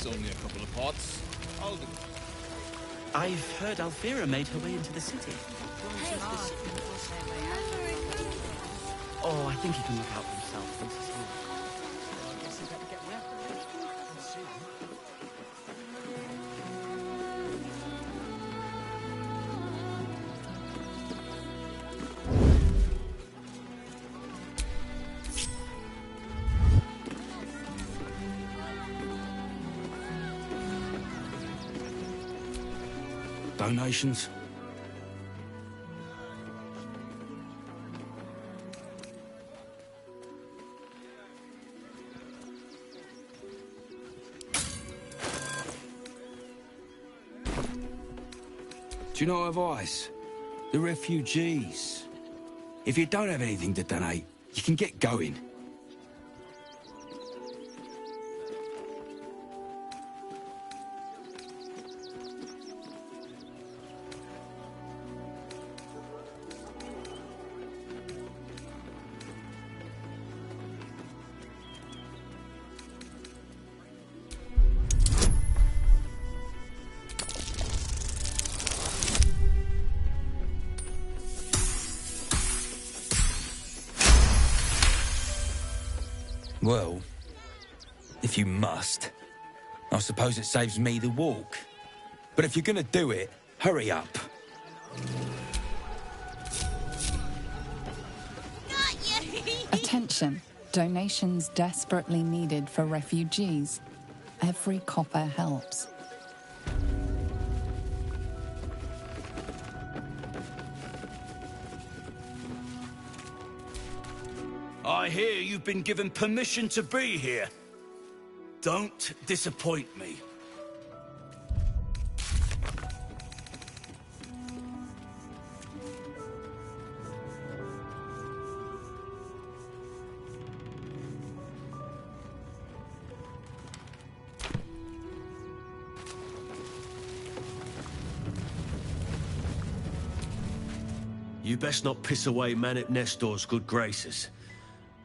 It's only a couple of pots. I'll do it. I've heard Alfira made her way into the city. Oh, I think he can look out for himself once he's here. Donations? Do you know advice? The refugees. If you don't have anything to donate, you can get going. Well, if you must, I suppose it saves me the walk. But if you're gonna do it, hurry up. Attention. Donations desperately needed for refugees. Every copper helps. I hear you've been given permission to be here. Don't disappoint me. You best not piss away Manip Nestor's good graces.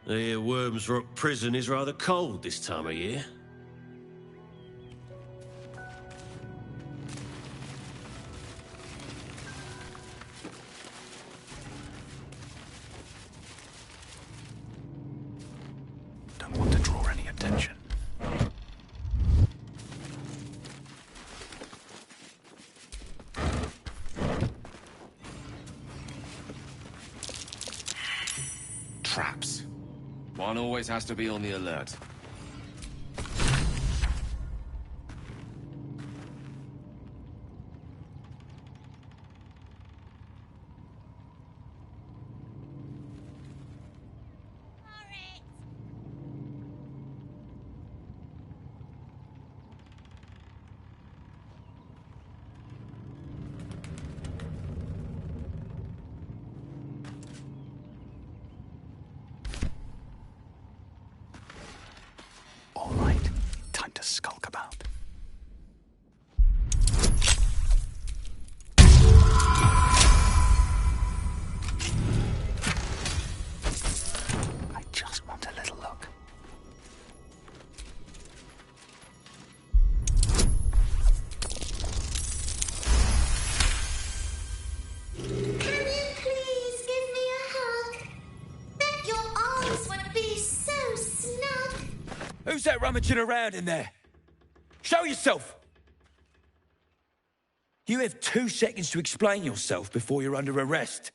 I hear Worms Rock Prison is rather cold this time of year. Don't want to draw any attention. Traps. One always has to be on the alert. All right, time to skulk about. I just want a little look. Can you please give me a hug? Bet your arms would be so snug. Who's that rummaging around in there? Show yourself! You have 2 seconds to explain yourself before you're under arrest.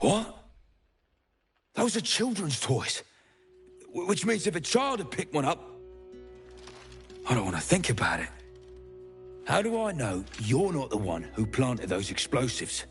What? Those are children's toys. Which means if a child had picked one up... I don't want to think about it. How do I know you're not the one who planted those explosives?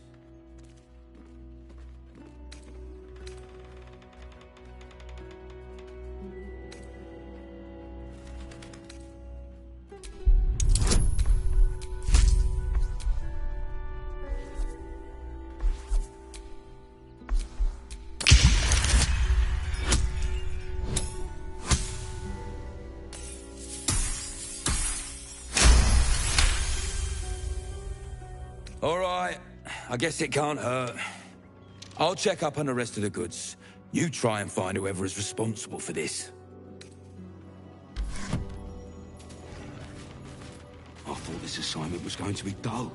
All right, I guess it can't hurt. I'll check up on the rest of the goods. You try and find whoever is responsible for this. I thought this assignment was going to be dull.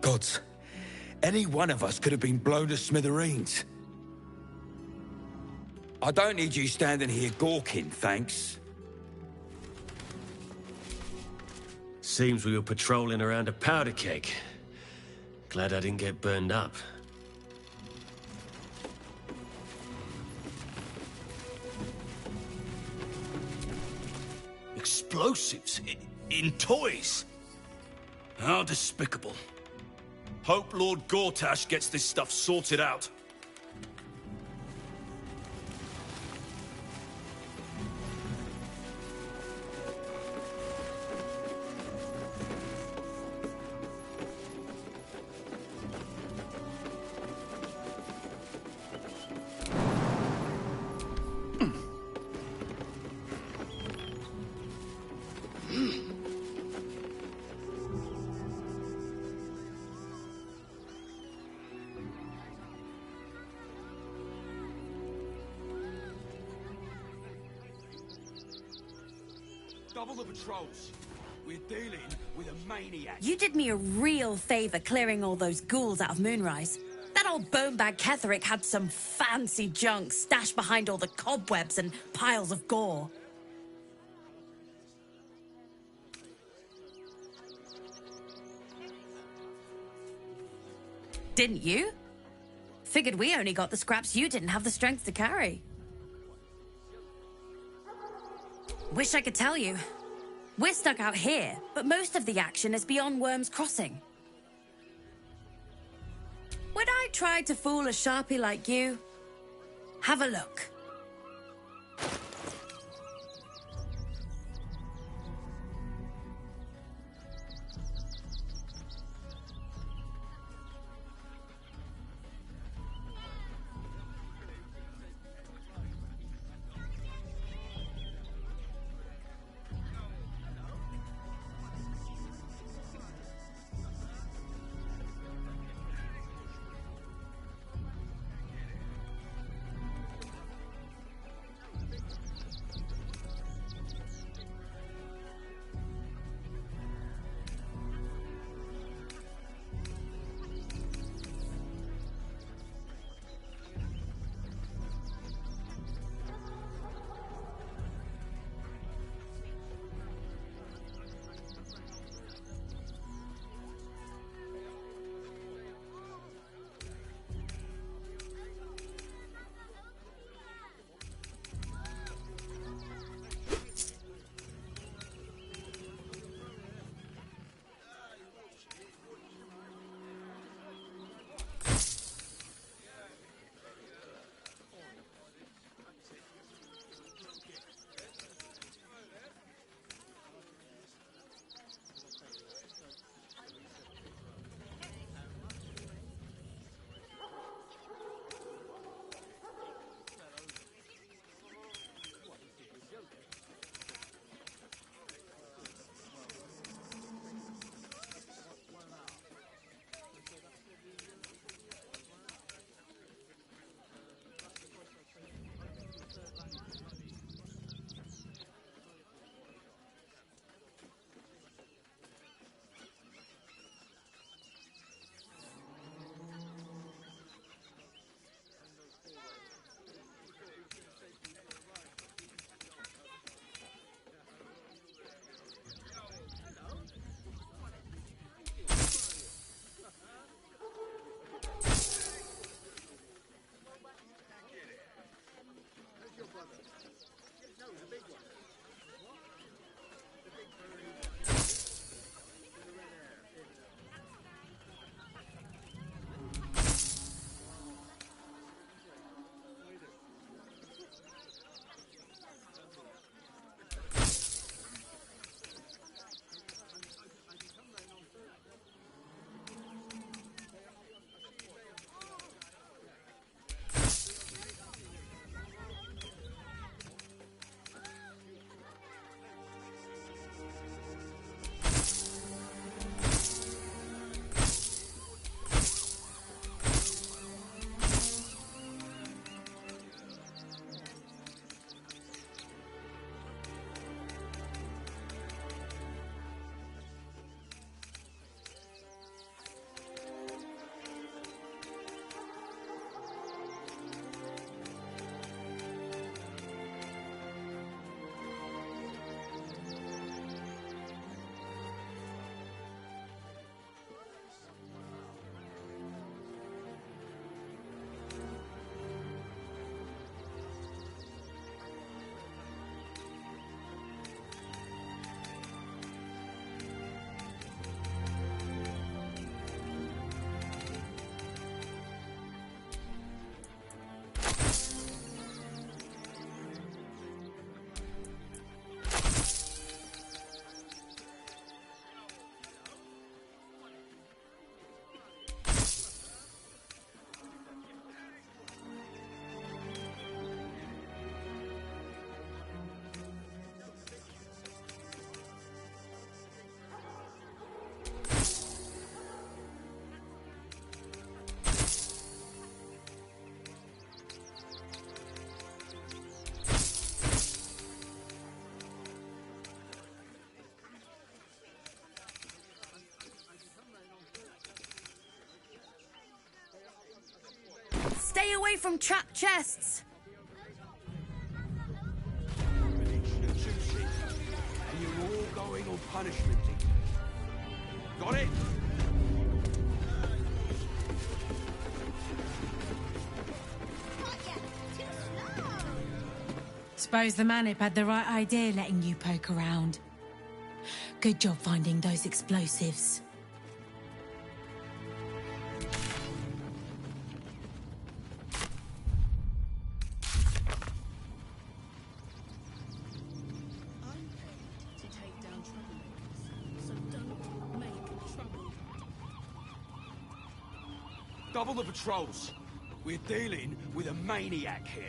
Gods, any one of us could have been blown to smithereens. I don't need you standing here gawking, thanks. Seems we were patrolling around a powder keg. Glad I didn't get burned up. Explosives? In toys? How despicable. Hope Lord Gortash gets this stuff sorted out. Double the patrols. We're dealing with a maniac. You did me a real favour clearing all those ghouls out of Moonrise. That old bonebag Ketherick had some fancy junk stashed behind all the cobwebs and piles of gore. Didn't you? Figured we only got the scraps you didn't have the strength to carry. Wish I could tell you. We're stuck out here, but most of the action is beyond Worm's Crossing. Would I try to fool a sharpie like you? Have a look. Stay away from trap chests. And you're all going on punishment. Got it? Suppose the Manip had the right idea letting you poke around. Good job finding those explosives. Double the patrols. We're dealing with a maniac here.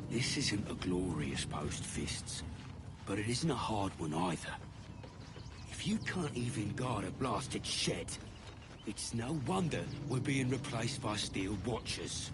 This isn't a glorious post, Fists, but it isn't a hard one either. If you can't even guard a blasted shed, it's no wonder we're being replaced by steel watchers.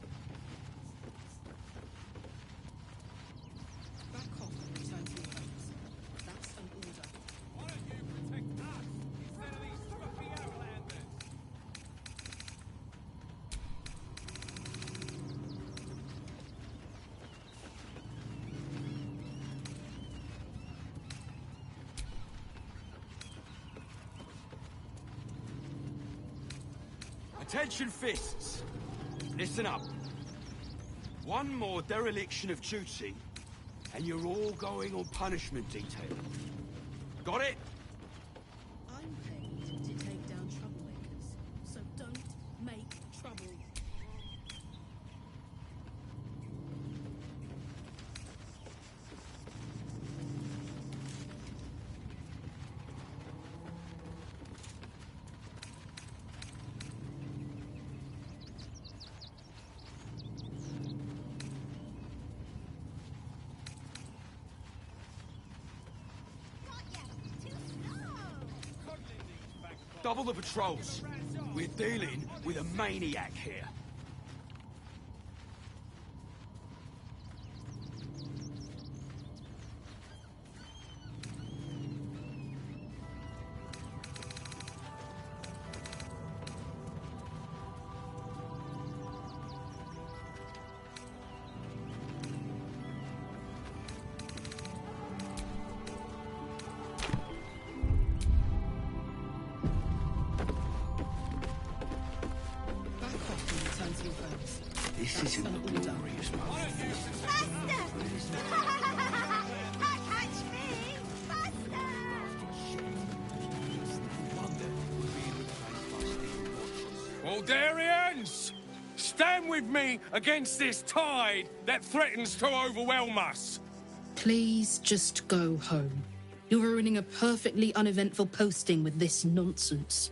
Attention, Fists! Listen up. One more dereliction of duty, and you're all going on punishment detail. Got it? I'm paid to take down troublemakers, so don't make trouble. Double the patrols. We're dealing with a maniac here. This isn't a glorious moment. Catch me! Baldurians! Stand with me against this tide that threatens to overwhelm us! Please just go home. You're ruining a perfectly uneventful posting with this nonsense.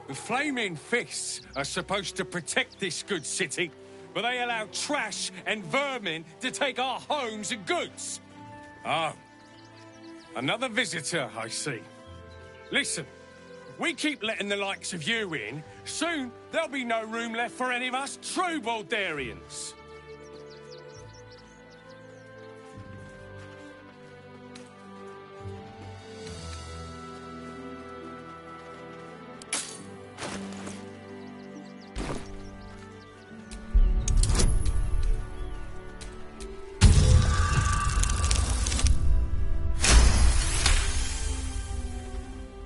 The Flaming Fists are supposed to protect this good city, but they allow trash and vermin to take our homes and goods. Ah, another visitor, I see. Listen, we keep letting the likes of you in, soon there'll be no room left for any of us true Baldurians.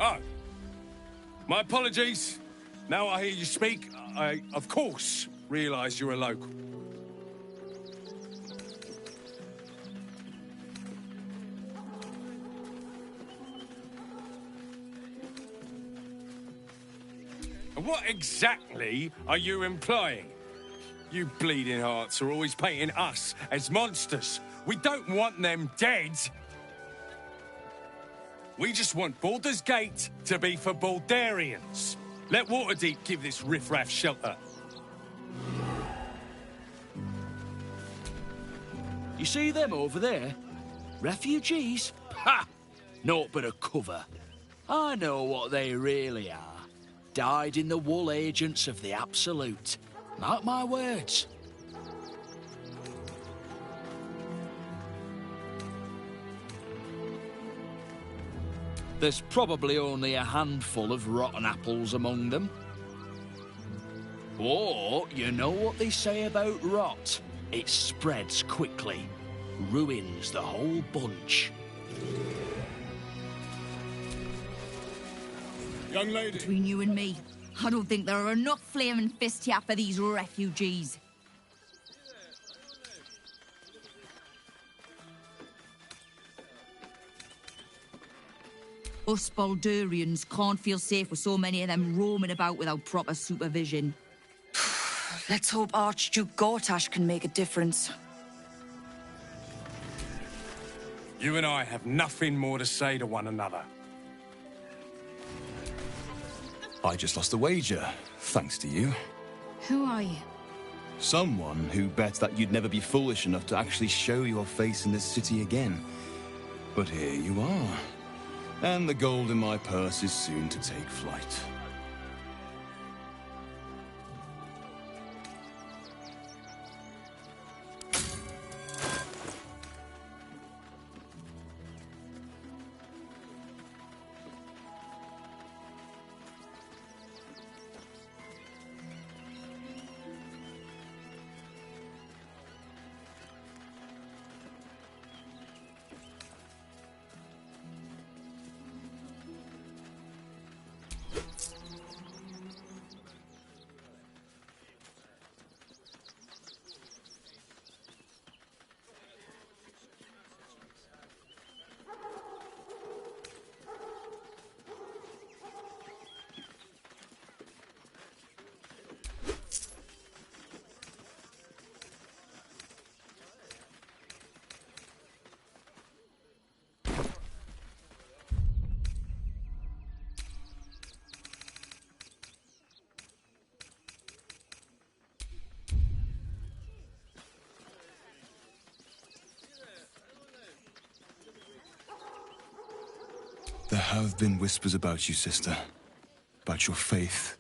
Oh, my apologies. Now I hear you speak, I, of course, realise you're a local. And what exactly are you implying? You bleeding hearts are always painting us as monsters. We don't want them dead. We just want Baldur's Gate to be for Baldurians. Let Waterdeep give this riffraff shelter. You see them over there? Refugees? Ha! Naught but a cover. I know what they really are. Dyed-in-the-wool agents of the Absolute. Mark my words. There's probably only a handful of rotten apples among them. Or, you know what they say about rot? It spreads quickly. Ruins the whole bunch. Young lady. Between you and me, I don't think there are enough flaming fists here for these refugees. Us Baldurians can't feel safe with so many of them roaming about without proper supervision. Let's hope Archduke Gortash can make a difference. You and I have nothing more to say to one another. I just lost a wager, thanks to you. Who are you? Someone who bet that you'd never be foolish enough to actually show your face in this city again. But here you are. And the gold in my purse is soon to take flight. There have been whispers about you, sister. About your faith,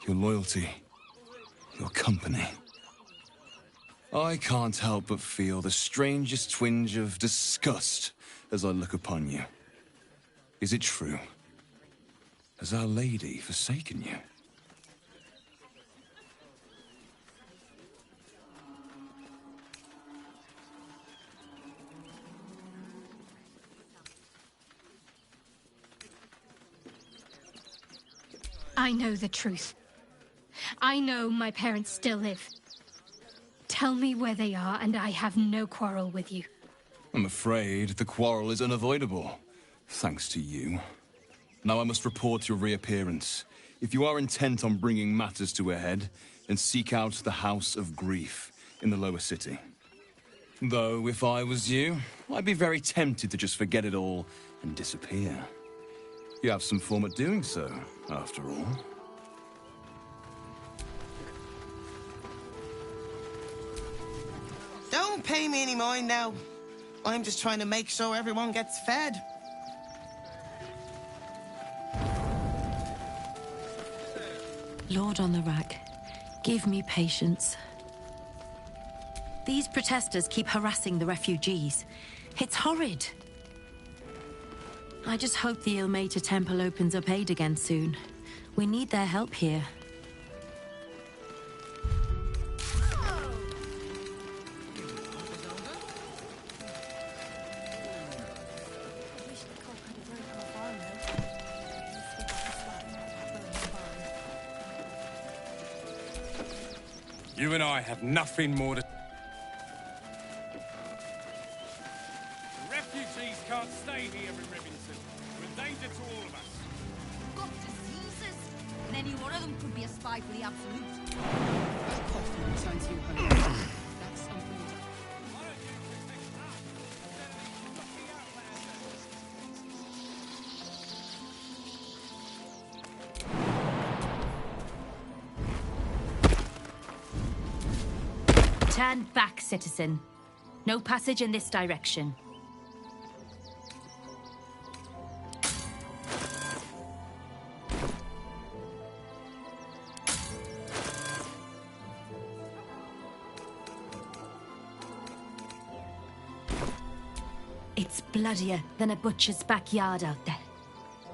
your loyalty, your company. I can't help but feel the strangest twinge of disgust as I look upon you. Is it true? Has Our Lady forsaken you? I know the truth. I know my parents still live. Tell me where they are, and I have no quarrel with you. I'm afraid the quarrel is unavoidable, thanks to you. Now I must report your reappearance. If you are intent on bringing matters to a head, then seek out the House of Grief in the lower city. Though, if I was you, I'd be very tempted to just forget it all and disappear. You have some form at doing so, after all. Don't pay me any mind now. I'm just trying to make sure everyone gets fed. Lord on the rack, give me patience. These protesters keep harassing the refugees. It's horrid. I just hope the Ilmater Temple opens up aid again soon. We need their help here. You and I have nothing more to... Refugees can't stay here in Remington. We're a danger to all of us. Got diseases? And any one of them could be a spy for the Absolute. That coffee returns you home. That's something. Stand back, citizen. No passage in this direction. It's bloodier than a butcher's backyard out there.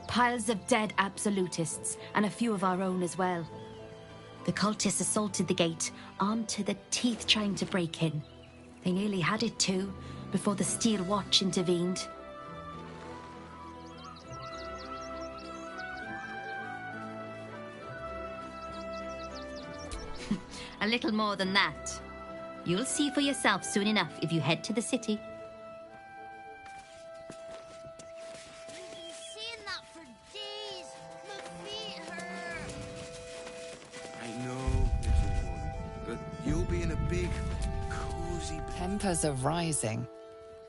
Piles of dead absolutists, and a few of our own as well. The cultists assaulted the gate, armed to the teeth trying to break in. They nearly had it too, before the Steel Watch intervened. A little more than that. You'll see for yourself soon enough if you head to the city. Tempers are rising.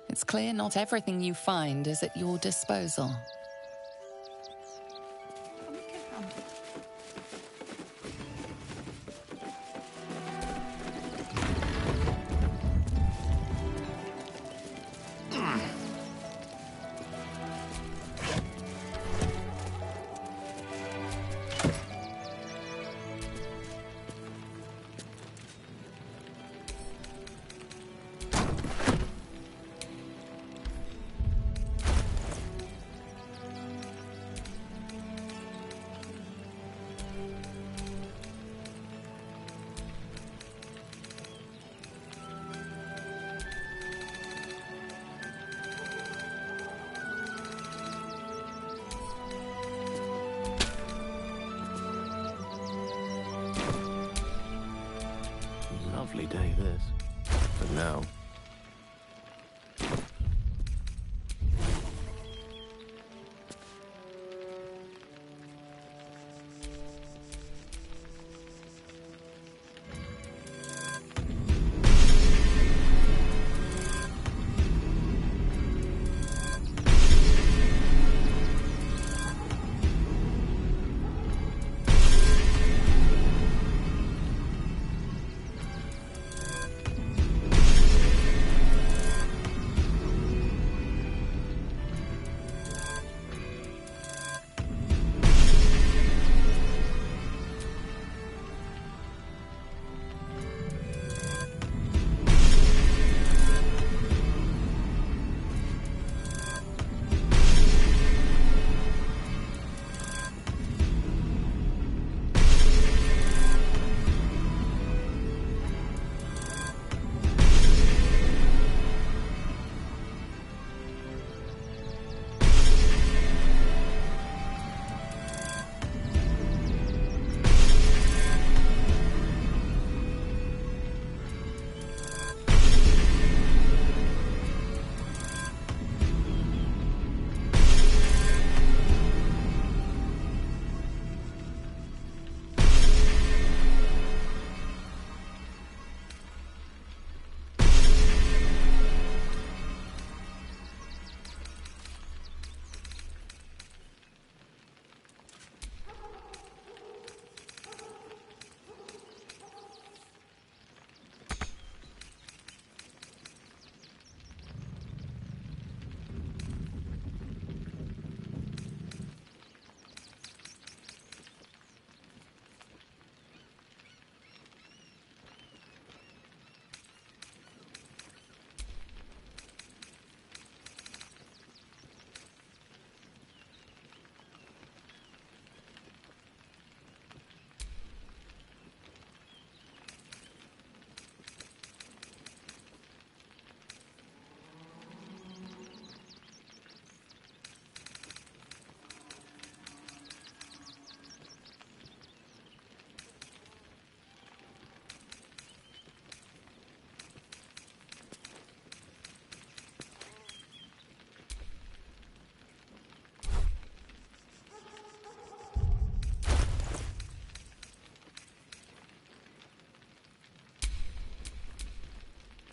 It's clear not everything you find is at your disposal. Lovely day, this. For now.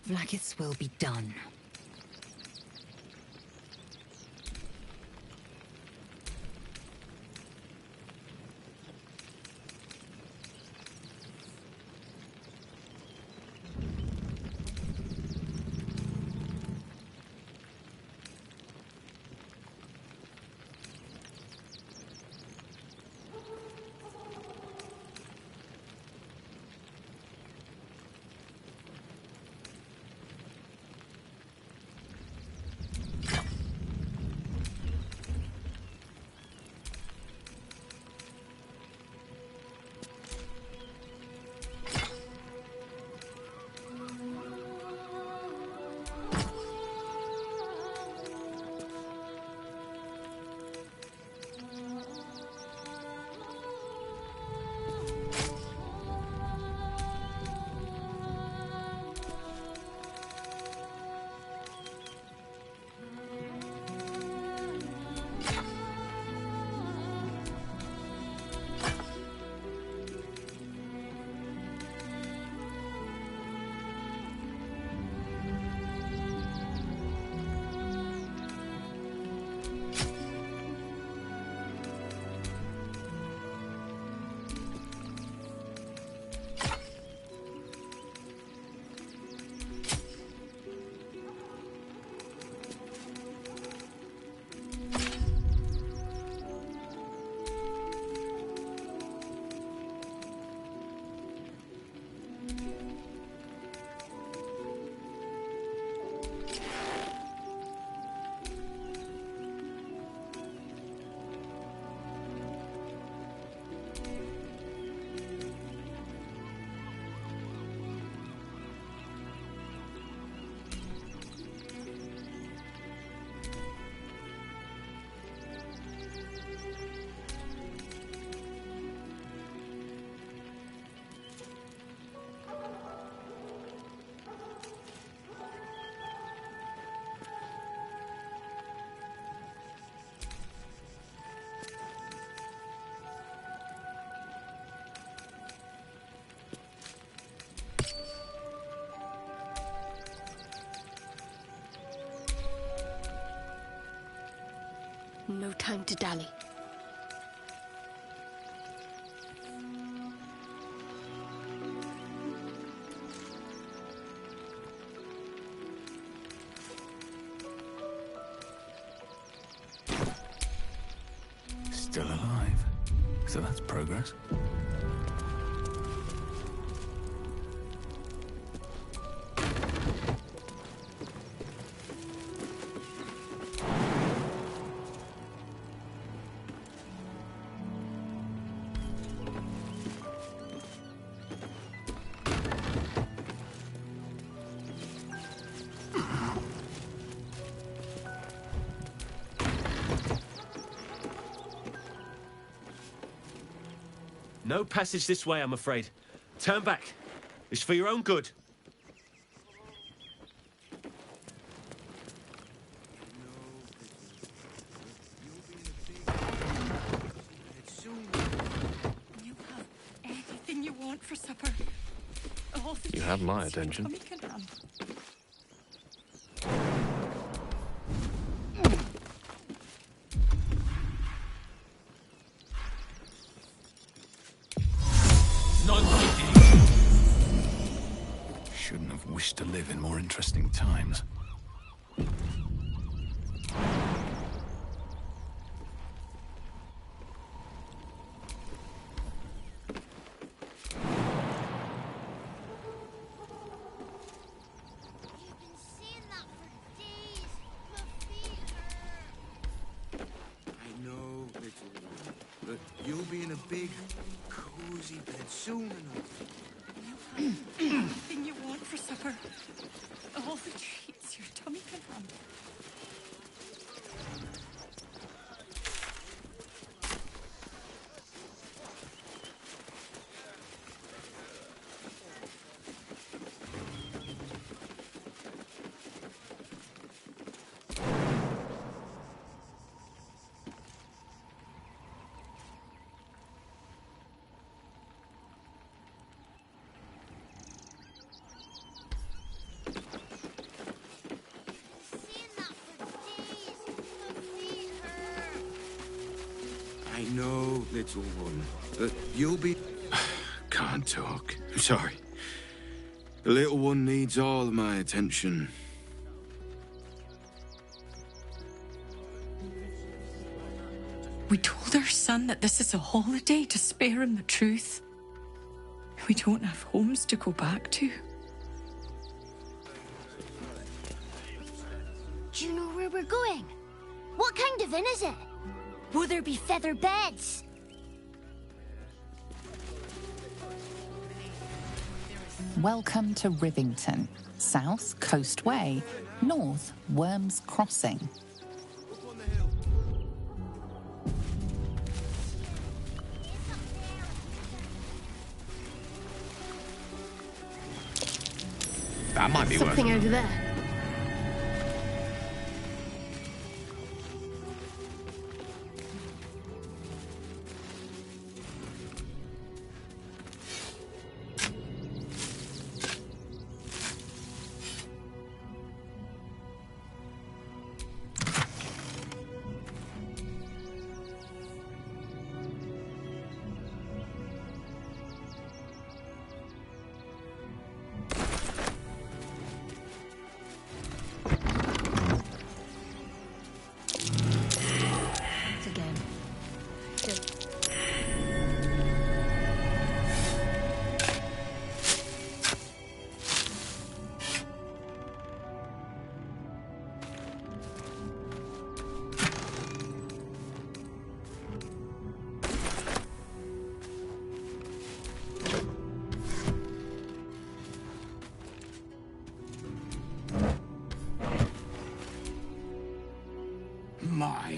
Vlaakith's will be done. No time to dally. Still alive. So that's progress. No passage this way, I'm afraid. Turn back. It's for your own good. You have anything you want for supper. All the You have my treats your attention. tummy can handle. Shouldn't have wished to live in more interesting times. I know, little one, but you'll be in a big, cozy bed soon enough. Anything you want for supper. All the treats your tummy can handle. I know, little one, but you'll be... Can't talk. Sorry. The little one needs all of my attention. We told our son that this is a holiday to spare him the truth. We don't have homes to go back to. Do you know where we're going? What kind of inn is it? Will there be feather beds? Welcome to Rivington. South, Coast Way. North, Worms Crossing. That might be Something over there.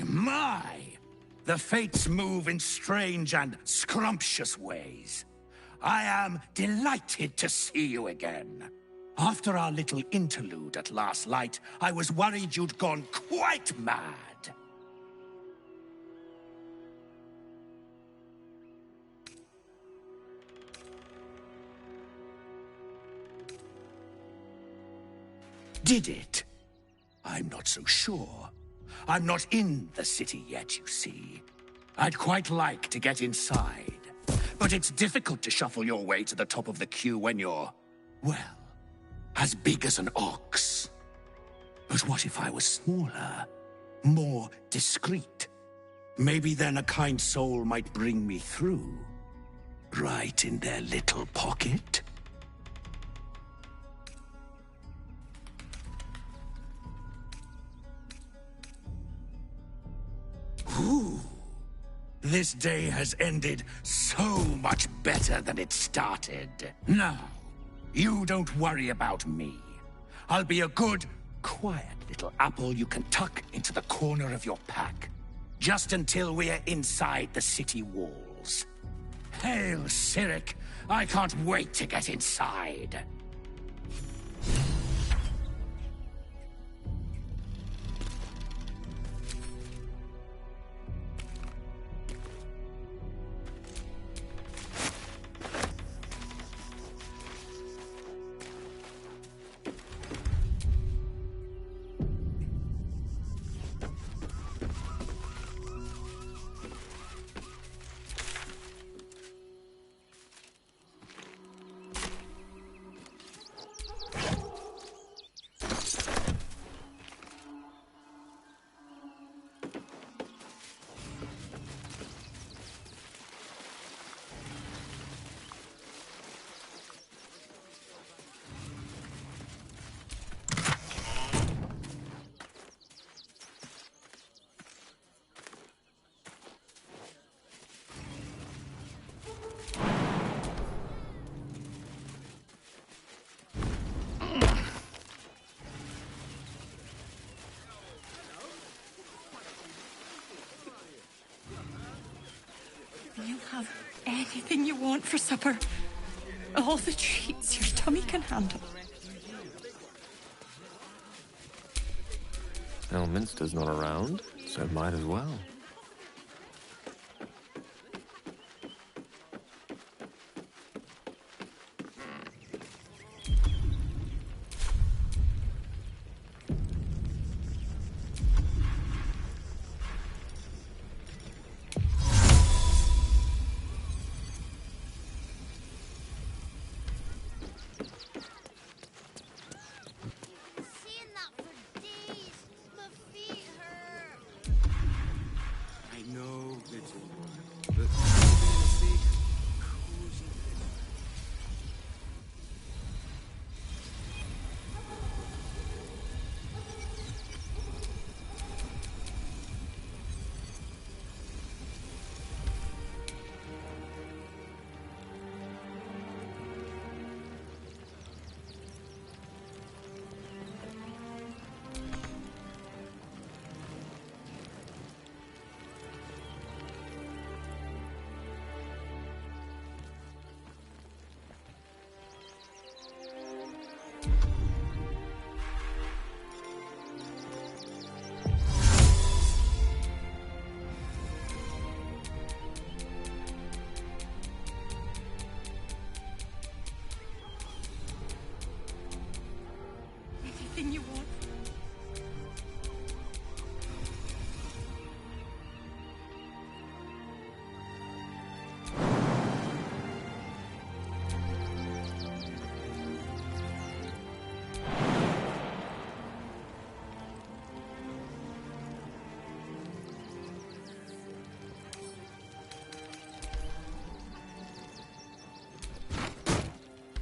My! The fates move in strange and scrumptious ways. I am delighted to see you again. After our little interlude at last light, I was worried you'd gone quite mad. Did it? I'm not so sure. I'm not in the city yet, you see. I'd quite like to get inside. But it's difficult to shuffle your way to the top of the queue when you're, well, as big as an ox. But what if I was smaller? More discreet? Maybe then a kind soul might bring me through. Right in their little pocket. Ooh. This day has ended so much better than it started. Now, you don't worry about me. I'll be a good, quiet little apple you can tuck into the corner of your pack. Just until we're inside the city walls. Hail, Cyric! I can't wait to get inside. You'll have anything you want for supper. All the treats your tummy can handle. Elminster's not around, so might as well. Anything you want.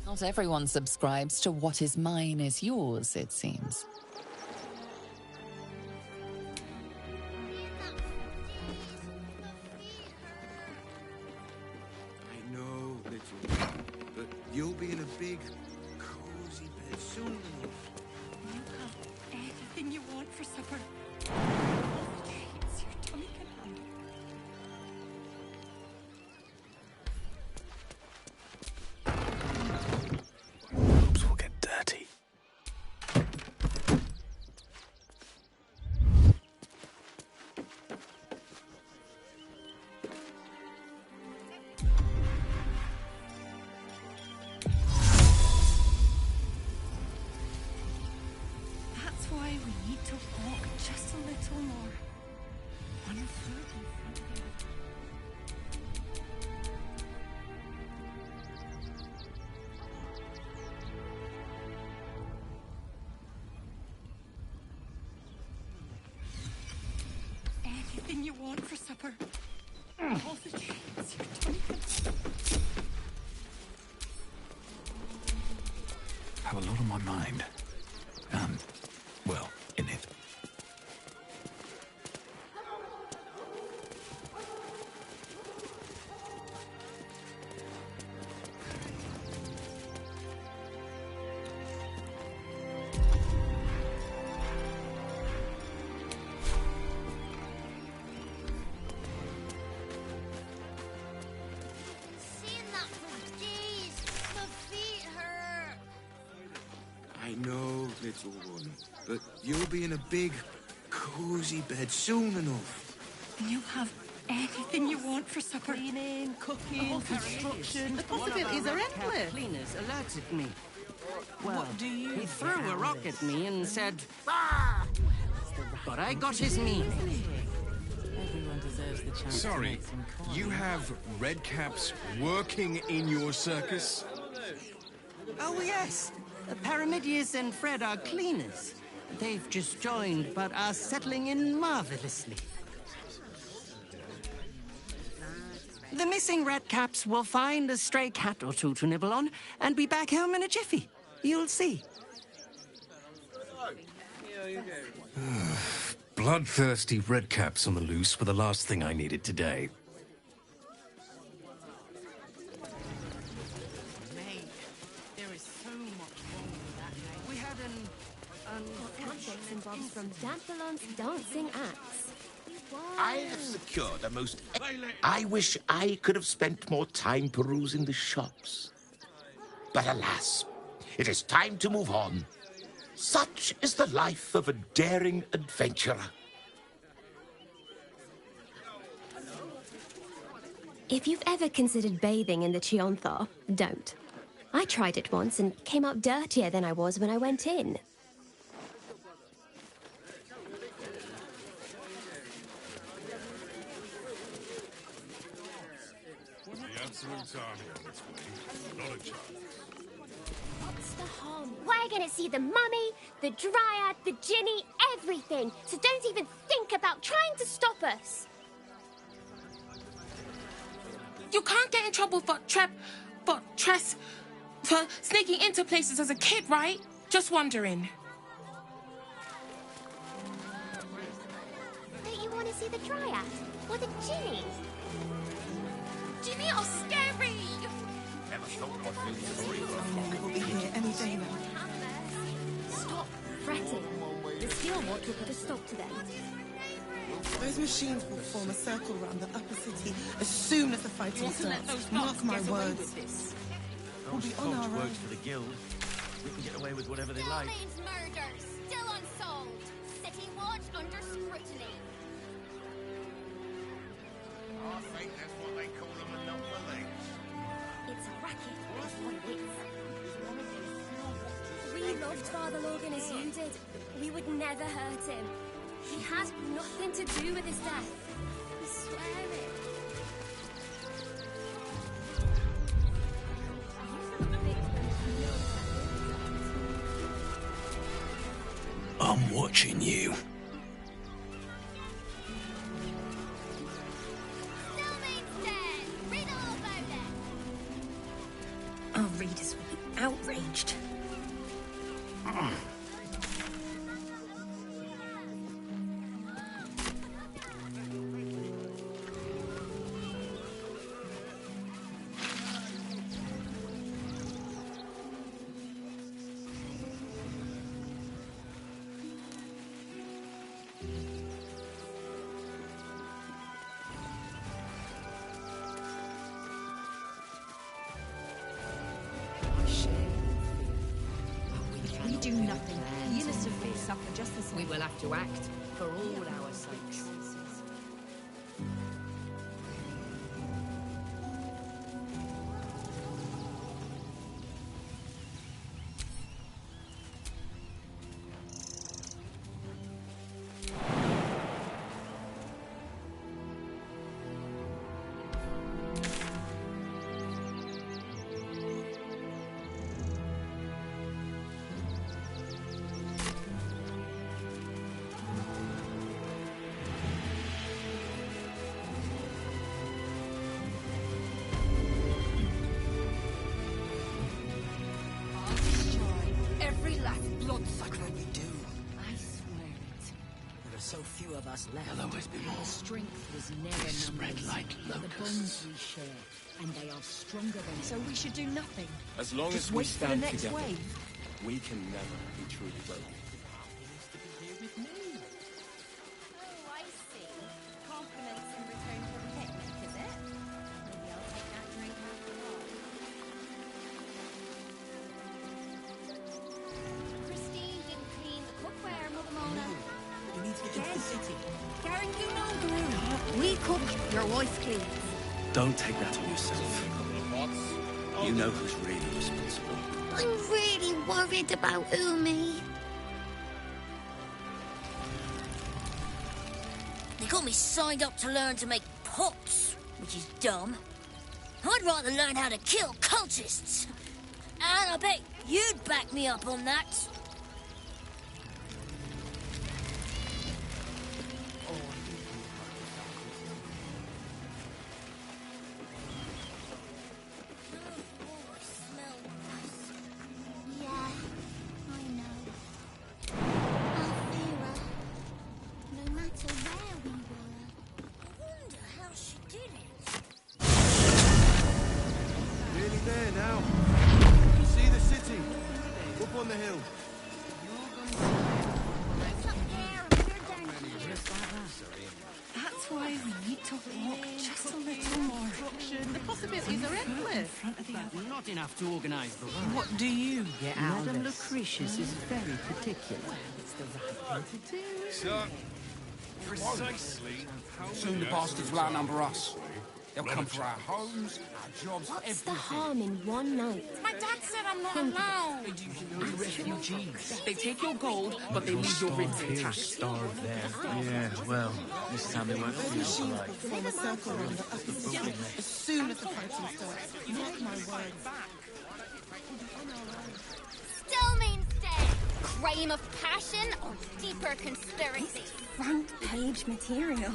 Not everyone subscribes to what is mine is yours, it seems. I know, little, but you'll be in a big, cozy bed soon enough. You have anything you want for supper. All the treats your tummy can handle. Robes will get dirty. That's why we need to walk just a little more. anything you want for supper. All the treats you're doing. I have a lot on my mind. And, well, in it. Seeing that for days, my feet hurt. I know, little one, but you'll be in a big, cozy bed soon enough. And you'll have anything you want for supper. Cleaning, cooking, construction. The possibilities are endless. Cleaners alerted me. Well, he threw a rock at me and said, "Ah!" But I got his meaning. Everyone deserves the chance. Sorry, you have redcaps working in your circus? Oh, yes. Paramidius and Fred are cleaners. They've just joined, but are settling in marvelously. The missing redcaps will find a stray cat or two to nibble on and be back home in a jiffy. You'll see. Bloodthirsty redcaps on the loose were the last thing I needed today. Mate, there is so much wrong with that name. We had Handshakes and bobs from Dampalon's dancing acts. I have secured a most... I wish I could have spent more time perusing the shops. But alas, it is time to move on. Such is the life of a daring adventurer. If you've ever considered bathing in the Chionthar, don't. I tried it once and came out dirtier than I was when I went in. The Absolute Army on its way. Not a chance. What's the harm? We're gonna see the mummy, the dryad, the Ginny, everything. So don't even think about trying to stop us. You can't get in trouble for sneaking into places as a kid, right? Just wondering. Don't you want to see the dryad? Or the Ginny? Ginny are scary! Never thought I'd feel sorry for We'll be here any day now. Stop fretting. The steel watch will put a stop to them. Those machines will form a circle around the upper city as soon as the fighting starts. Mark my words. We'll be on our own. Works for the guild. We can get away with whatever they like. Means murder, still unsolved. City watch under scrutiny. I think that's what they call them a number legs. It's a racket, is what it is. We loved Father Logan as you did. We would never hurt him. He had nothing to do with his death. We swear it. I'm watching you. Our readers will be outraged. We do nothing. The innocent will suffer just the same. We will have to act for all our sakes. were so few of us left. There'll always be more. Our strength was never They spread numbers, like but the locusts. bonds we share, and they are stronger than. So we should do nothing. As long Just as we wait for the stand next together, wave. we can never be truly broken. Oh, I see. Compliments in return for the picnic, is it? Maybe I'll take that drink after all. Christine didn't clean the cookware, Mother Mona. You need to get into the city. Karen, you know the room. We cook, your wife cleans. Don't take that on yourself. You know who's really responsible. I'm really worried about Umi. They got me signed up to learn to make pots, which is dumb. I'd rather learn how to kill cultists. And I bet you'd back me up on that. Yeah, I know. Althea, no matter where we were. I wonder how she did it. Nearly there now. You can see the city. Up on the hill. That's why we need to walk just a little more. The possibilities are endless. Not enough to organize the run. What do you get out of Madame this? Lucretius is very particular. It's the right thing to do. So, precisely how Soon the bastards will outnumber us. They'll come for our homes, our jobs, What's the everything. harm in one night? My dad said I'm not allowed. Refugees. They take your gold, but they leave your ribs intact. Starve there. Yeah, well, this time they won't feel polite. Form a circle around the upper city as soon as the fighting starts. Mark my words. Still means dead. Crime of passion or deeper conspiracy? Front page material.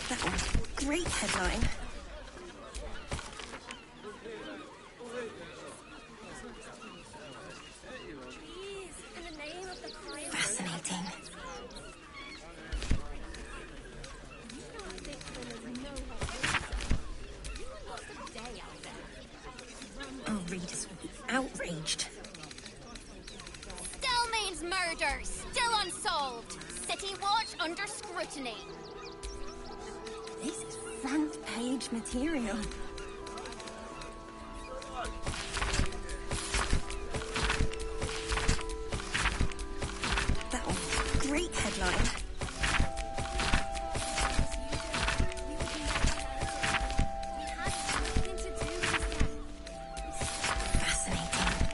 That was a great headline. Fascinating. Our readers will be outraged. Still means murder. Still unsolved. City Watch under scrutiny. This is front page material. That was a great headline. Fascinating.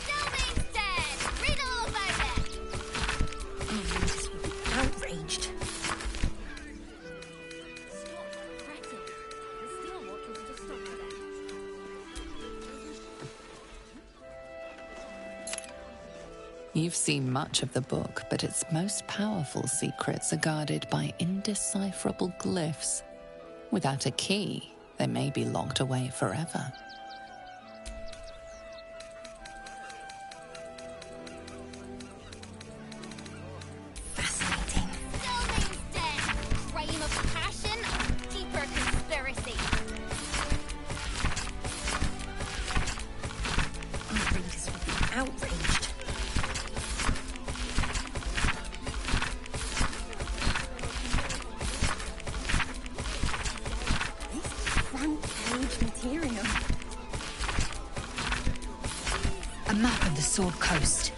Still means dead. Read all about it. Our readers will be outraged. Stop fretting. The Steel Watch was just stopped today. You've seen much of the book, but its most powerful secrets are guarded by indecipherable glyphs. Without a key, they may be locked away forever. Fascinating. Still means dead. Crime of passion or deeper conspiracy? Our readers will be outraged. This is front page material. A map of the Sword Coast.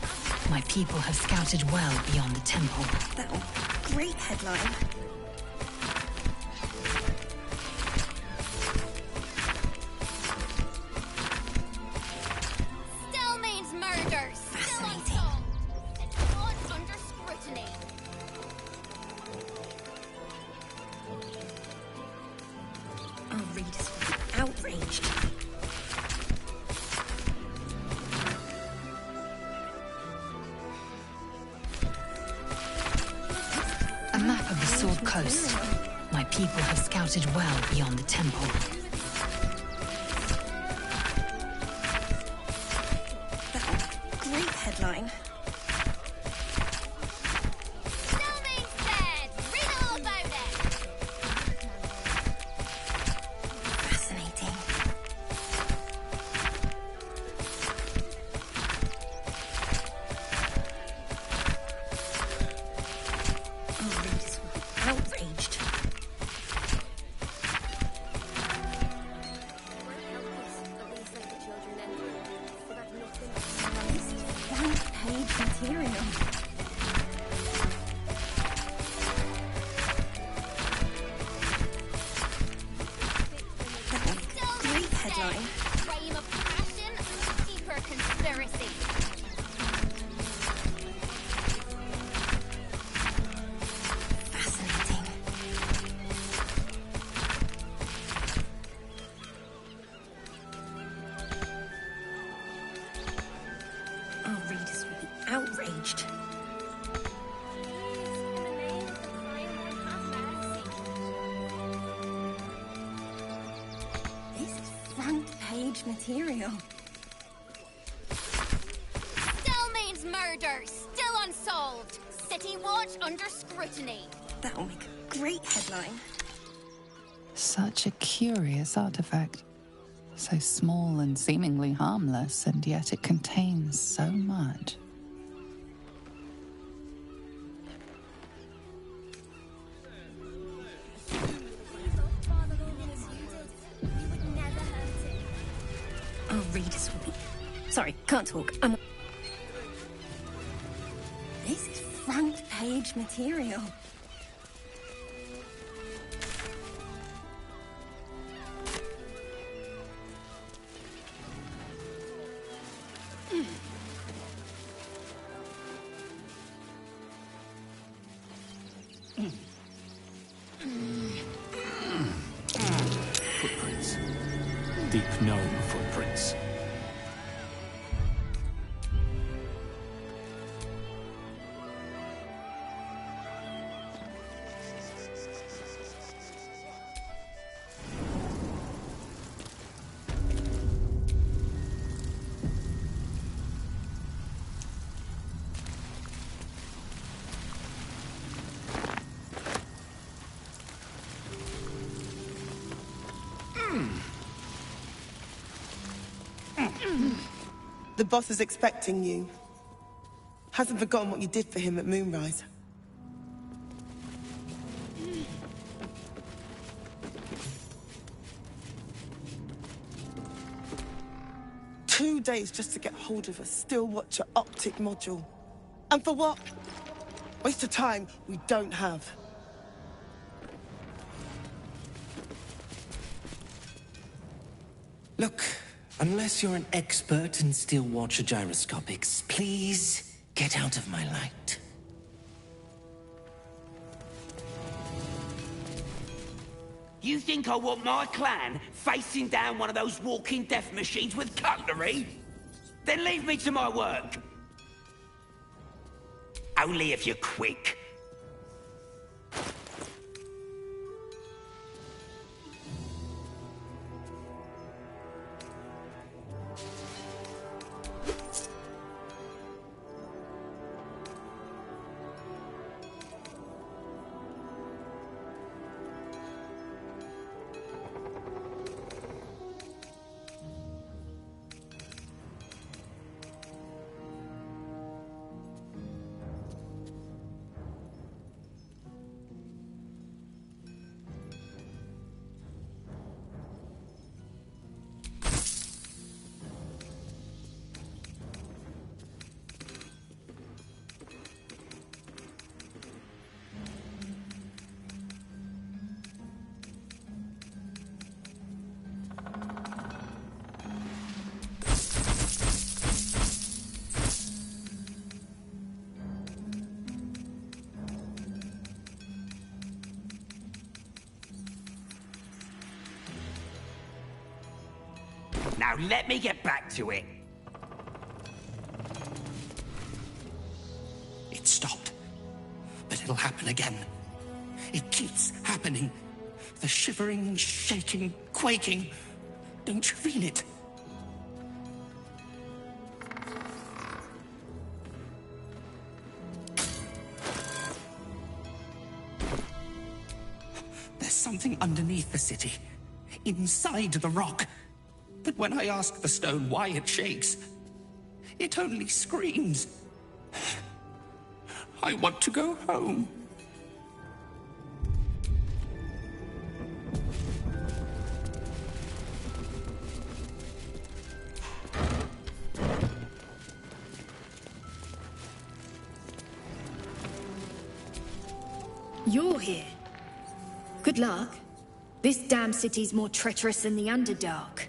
My people have scouted well beyond the temple. That was a great headline. Still means murder. Still unsolved. City Watch under scrutiny. Our readers will be outraged. A map of the Sword Coast. My people have scouted well beyond the temple. Great headline. Sylvain's dead! Read all about it! Fascinating. Oh, readers will be outraged. Front-page material. Great headline. Frame of passion, deeper conspiracy. Fascinating. Oh, readers will be outraged. This is front-page material. Stelmane's murder, still unsolved. City Watch under scrutiny. That'll make a great headline. Such a curious artifact. So small and seemingly harmless, and yet it contains so much. Oh, readers will be... Sorry, can't talk. This is front-page material. Footprints. Deep gnome footprints. The boss is expecting you. Hasn't forgotten what you did for him at Moonrise. Two days just to get hold of a still watcher optic module. And for what? Waste of time we don't have. Look, unless you're an expert in steel watcher gyroscopics, please get out of my light. You think I want my clan facing down one of those walking death machines with cutlery? Then leave me to my work. Only if you're quick. Now let me get back to it. It stopped. But it'll happen again. It keeps happening. The shivering, shaking, quaking. Don't you feel it? There's something underneath the city, inside the rock. But when I ask the stone why it shakes, it only screams. I want to go home. You're here. Good luck. This damn city's more treacherous than the Underdark.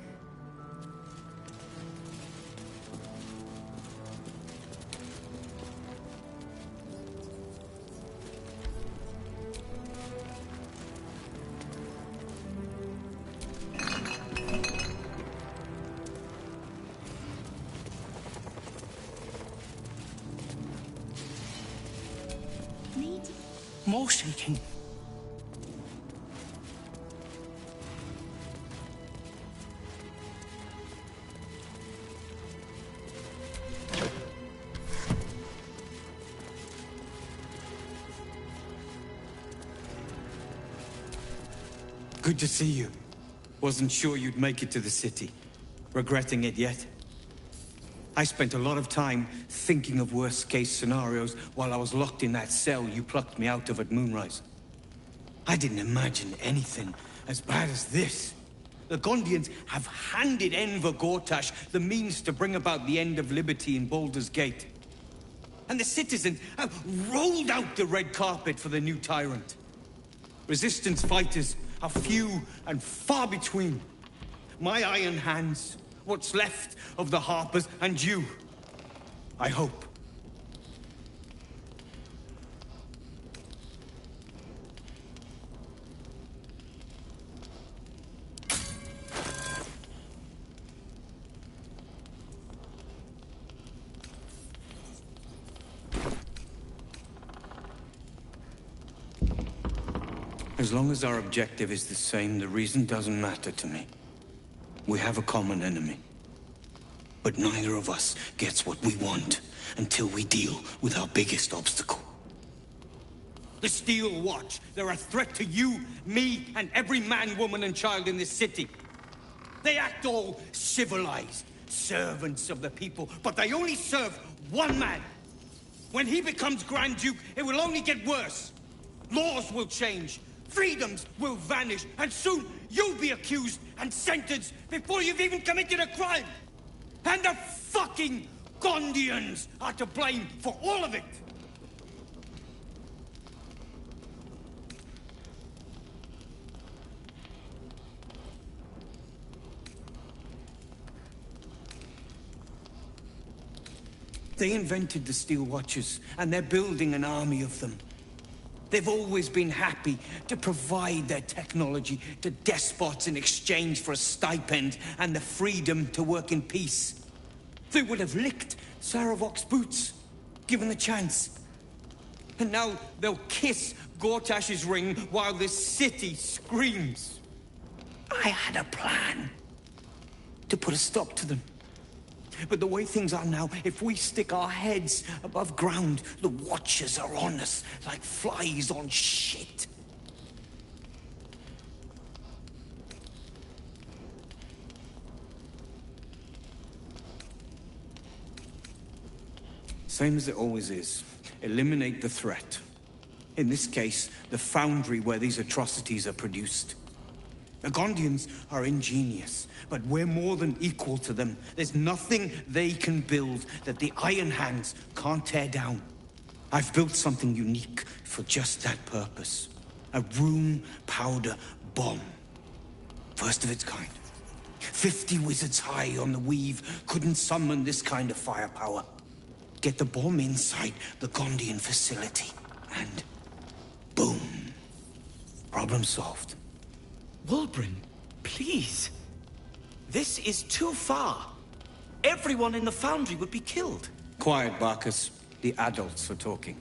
More shaking. Good to see you. Wasn't sure you'd make it to the city. Regretting it yet? I spent a lot of time thinking of worst-case scenarios while I was locked in that cell you plucked me out of at Moonrise. I didn't imagine anything as bad as this. The Gondians have handed Enver Gortash the means to bring about the end of liberty in Baldur's Gate. And the citizens have rolled out the red carpet for the new tyrant. Resistance fighters are few and far between. My iron hands, what's left of the Harpers, and you. I hope. As long as our objective is the same, the reason doesn't matter to me. We have a common enemy. But neither of us gets what we want until we deal with our biggest obstacle. The Steel Watch. They're a threat to you, me, and every man, woman, and child in this city. They act all civilized, servants of the people, but they only serve one man. When he becomes Grand Duke, it will only get worse. Laws will change. Freedoms will vanish, and soon you'll be accused and sentenced before you've even committed a crime. And the fucking Gondians are to blame for all of it. They invented the Steel Watchers, and they're building an army of them. They've always been happy to provide their technology to despots in exchange for a stipend and the freedom to work in peace. They would have licked Saravok's boots, given the chance. And now they'll kiss Gortash's ring while this city screams. I had a plan to put a stop to them. But the way things are now, if we stick our heads above ground, the Watchers are on us like flies on shit. Same as it always is. Eliminate the threat. In this case, the foundry where these atrocities are produced. The Gondians are ingenious, but we're more than equal to them. There's nothing they can build that the Iron Hands can't tear down. I've built something unique for just that purpose. A room powder bomb. First of its kind. 50 wizards high on the weave couldn't summon this kind of firepower. Get the bomb inside the Gondian facility, and boom. Problem solved. Wulbren, please. This is too far. Everyone in the foundry would be killed. Quiet, Barkus. The adults are talking.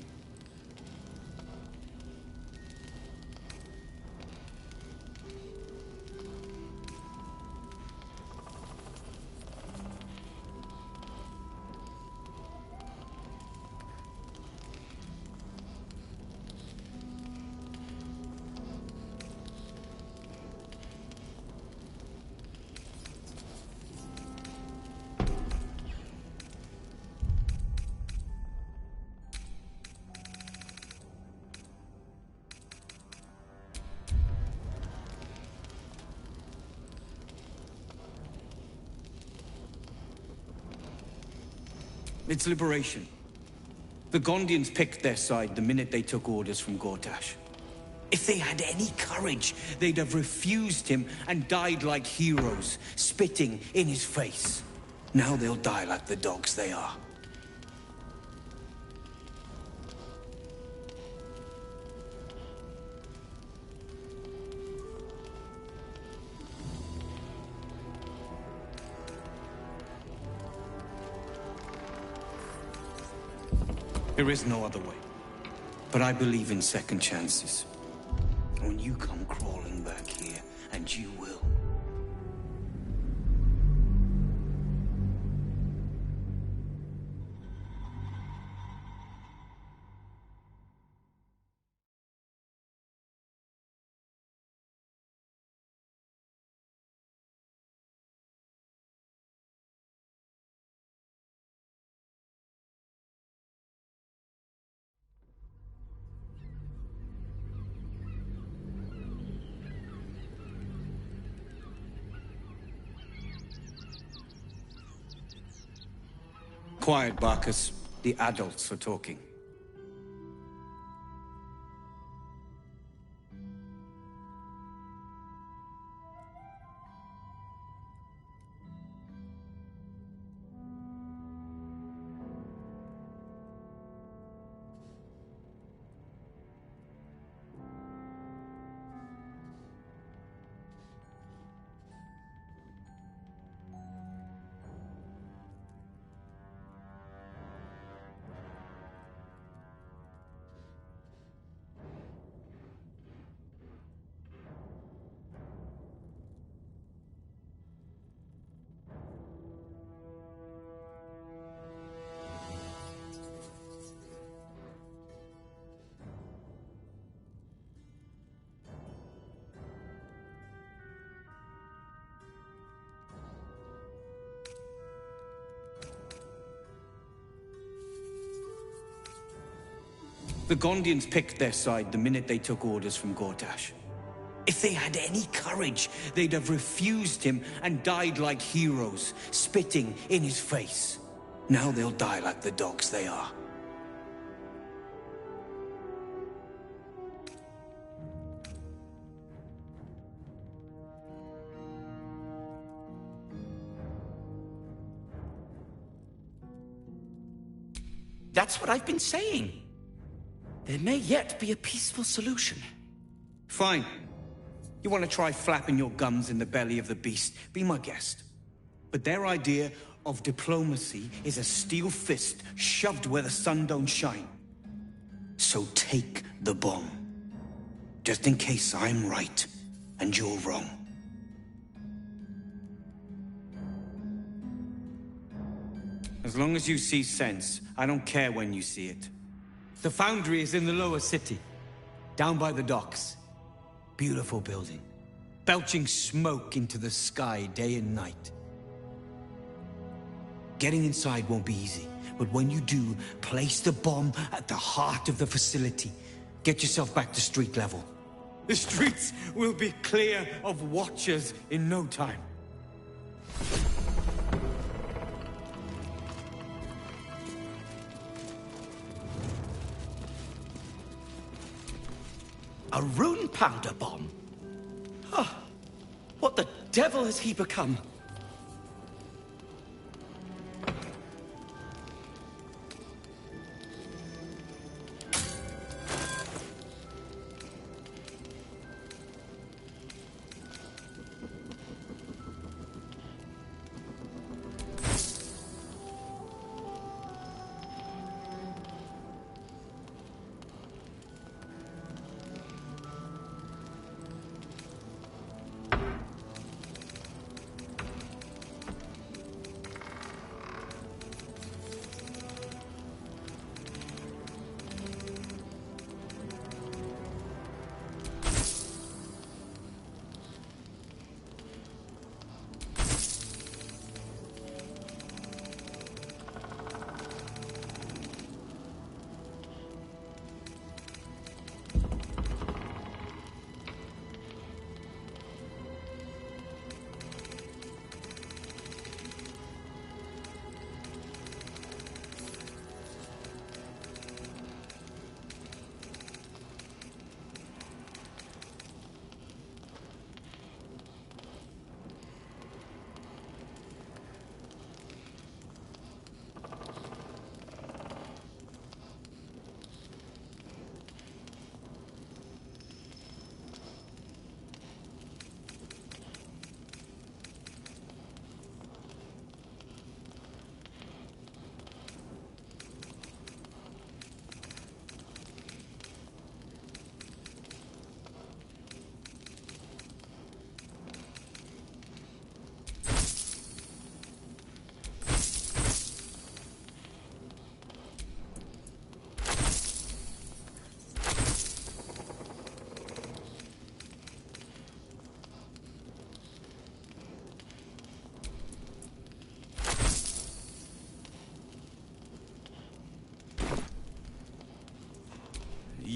It's liberation. The Gondians picked their side the minute they took orders from Gortash. If they had any courage, they'd have refused him and died like heroes, spitting in his face. Now they'll die like the dogs they are. There is no other way. But I believe in second chances. When you come crawling back here, and you will. Quiet, Barcus. The adults are talking. The Gondians picked their side the minute they took orders from Gortash. If they had any courage, they'd have refused him and died like heroes, spitting in his face. Now they'll die like the dogs they are. That's what I've been saying. There may yet be a peaceful solution. Fine. You want to try flapping your gums in the belly of the beast? Be my guest. But their idea of diplomacy is a steel fist shoved where the sun don't shine. So take the bomb. Just in case I'm right and you're wrong. As long as you see sense, I don't care when you see it. The foundry is in the lower city, down by the docks. Beautiful building, belching smoke into the sky day and night. Getting inside won't be easy, but when you do, place the bomb at the heart of the facility. Get yourself back to street level. The streets will be clear of watchers in no time. A rune powder bomb? Oh, what the devil has he become?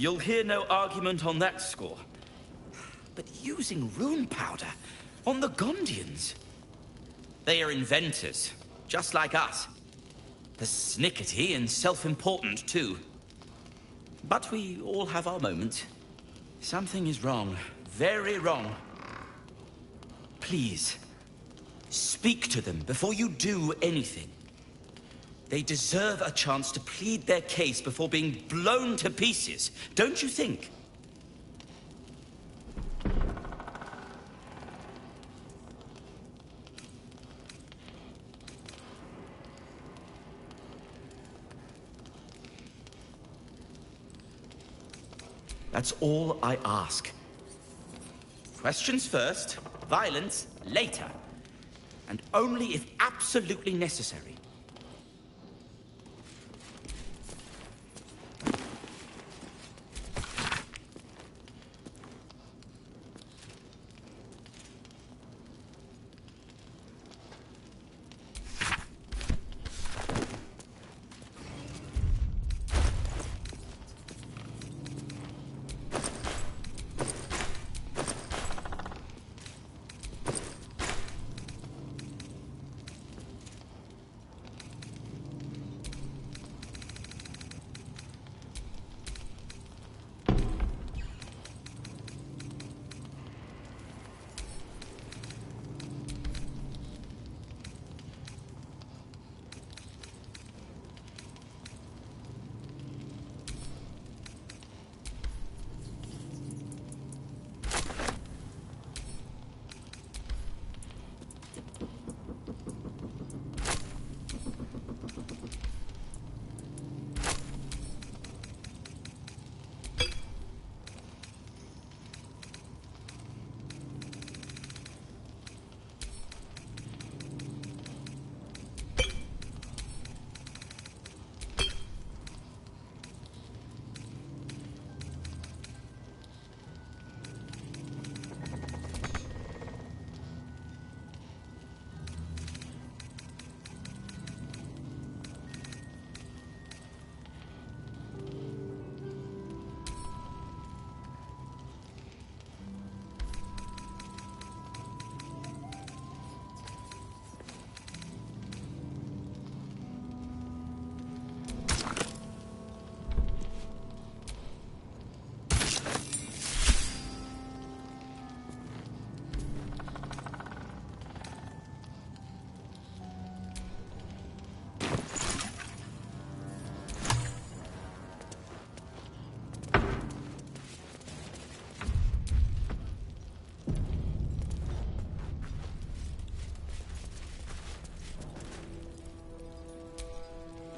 You'll hear no argument on that score. But using rune powder on the Gondians? They are inventors, just like us. They're snickety and self-important, too. But we all have our moments. Something is wrong. Very wrong. Please, speak to them before you do anything. They deserve a chance to plead their case before being blown to pieces, don't you think? That's all I ask. Questions first, violence later. And only if absolutely necessary.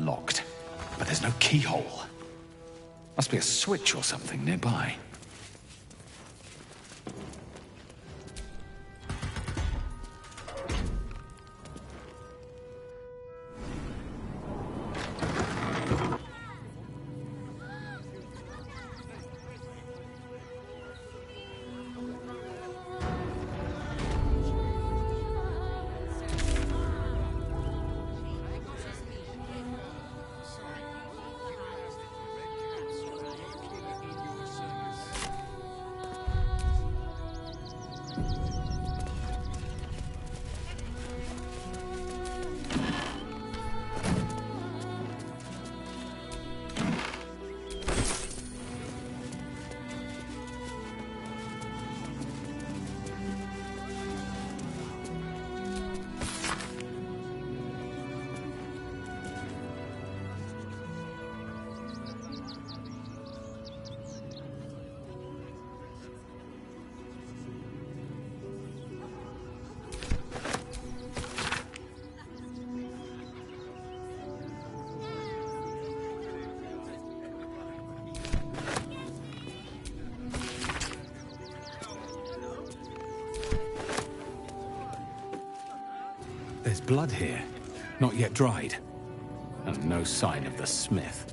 Locked, but there's no keyhole. Must be a switch or something nearby. There's blood here, not yet dried. And no sign of the smith.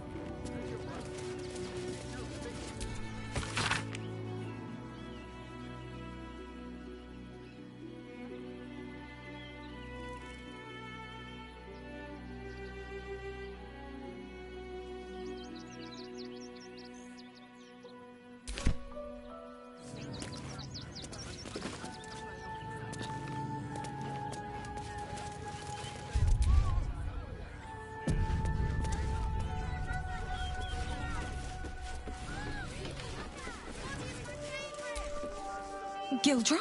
Gildra?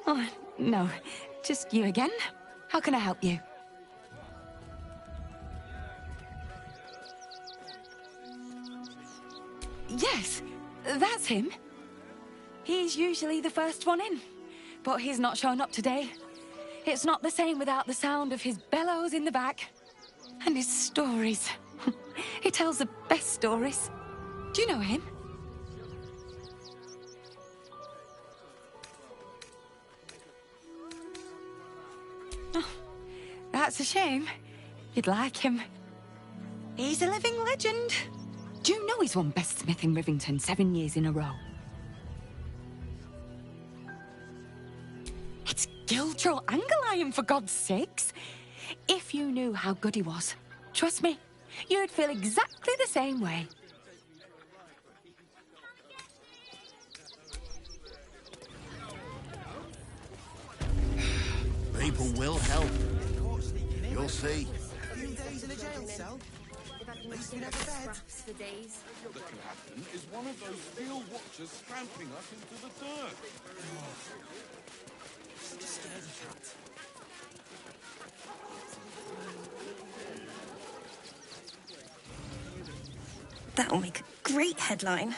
Oh, no. Just you again. How can I help you? Yes, that's him. He's usually the first one in, but he's not shown up today. It's not the same without the sound of his bellows in the back. And his stories. He tells the best stories. Do you know him? Oh, that's a shame. You'd like him. He's a living legend. Do you know he's won Best Smith in Rivington 7 years in a row? It's Gildro Angelion, for God's sakes. If you knew how good he was, trust me, you'd feel exactly the same way. People will help. You'll see. A few days in a jail cell. At least we never bed. For days. That can happen is one of those field watchers stamping us into the dirt. Such a scaredy cat. That'll make a great headline.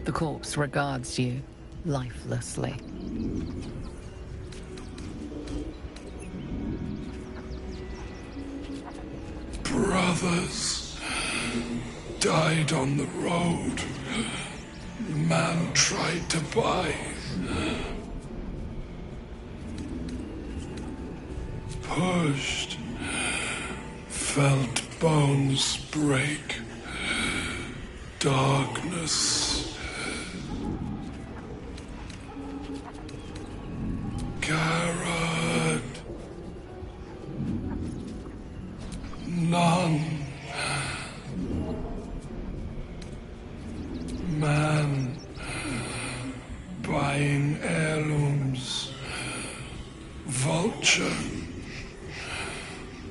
The corpse regards you lifelessly. Brothers died on the road. The man tried to buy. Pushed. Felt bones break. Darkness. Garrett. None. Man. Buying heirlooms. Vulture.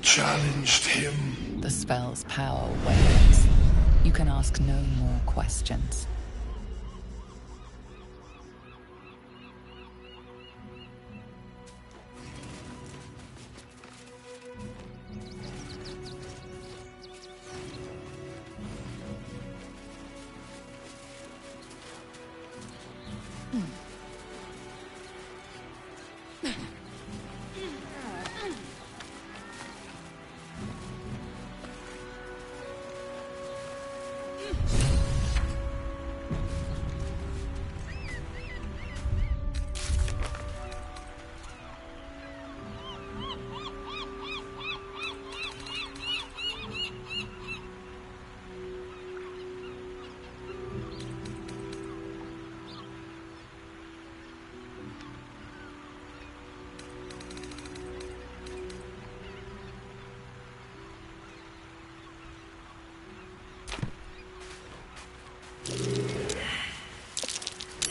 Challenged him. The spell's power wanes. You can ask no more questions.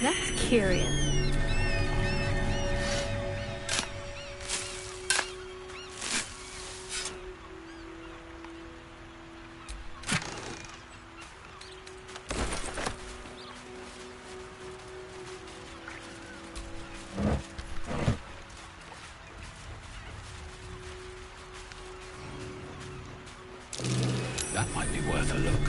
That's curious. be worth a look.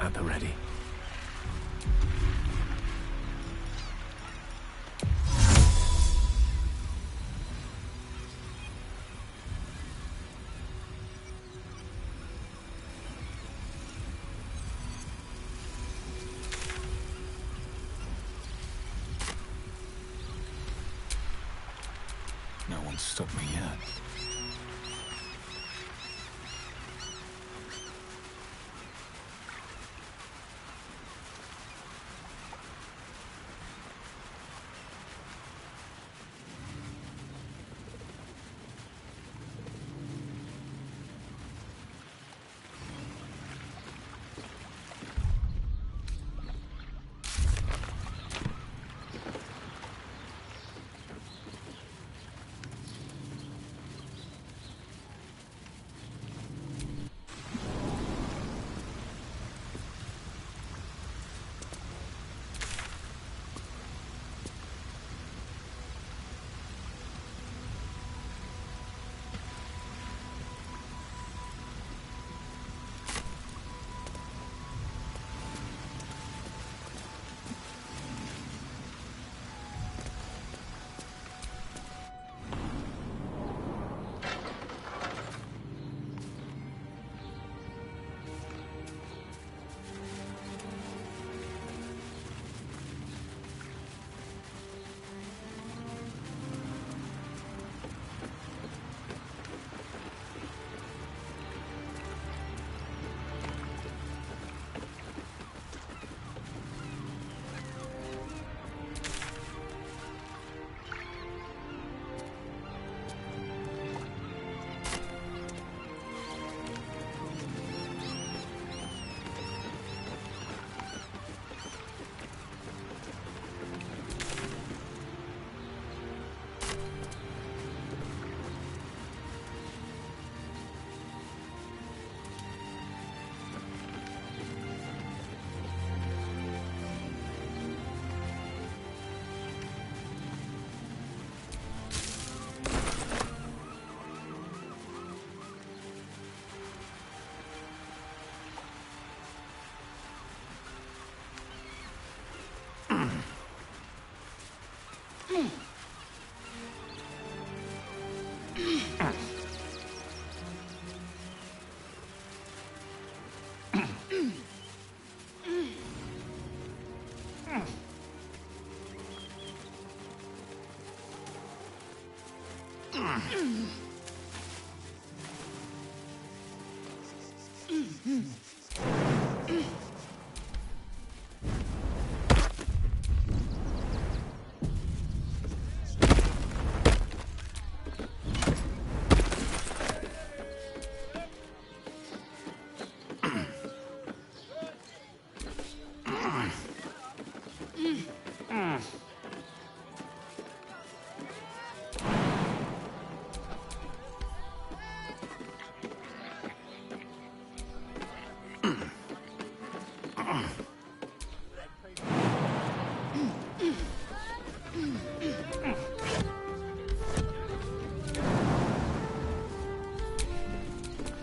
At the ready. No one's stopped me yet.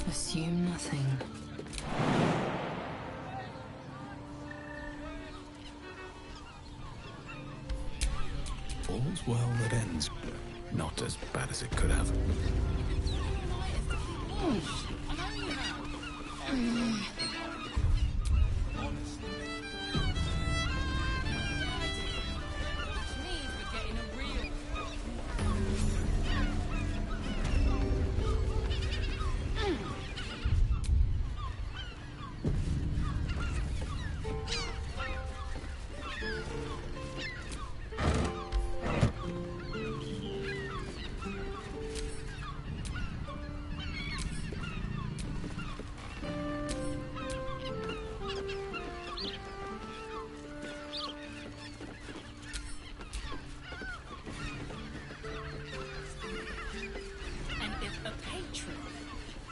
Assume nothing. All's well that ends. Not as bad as it could have.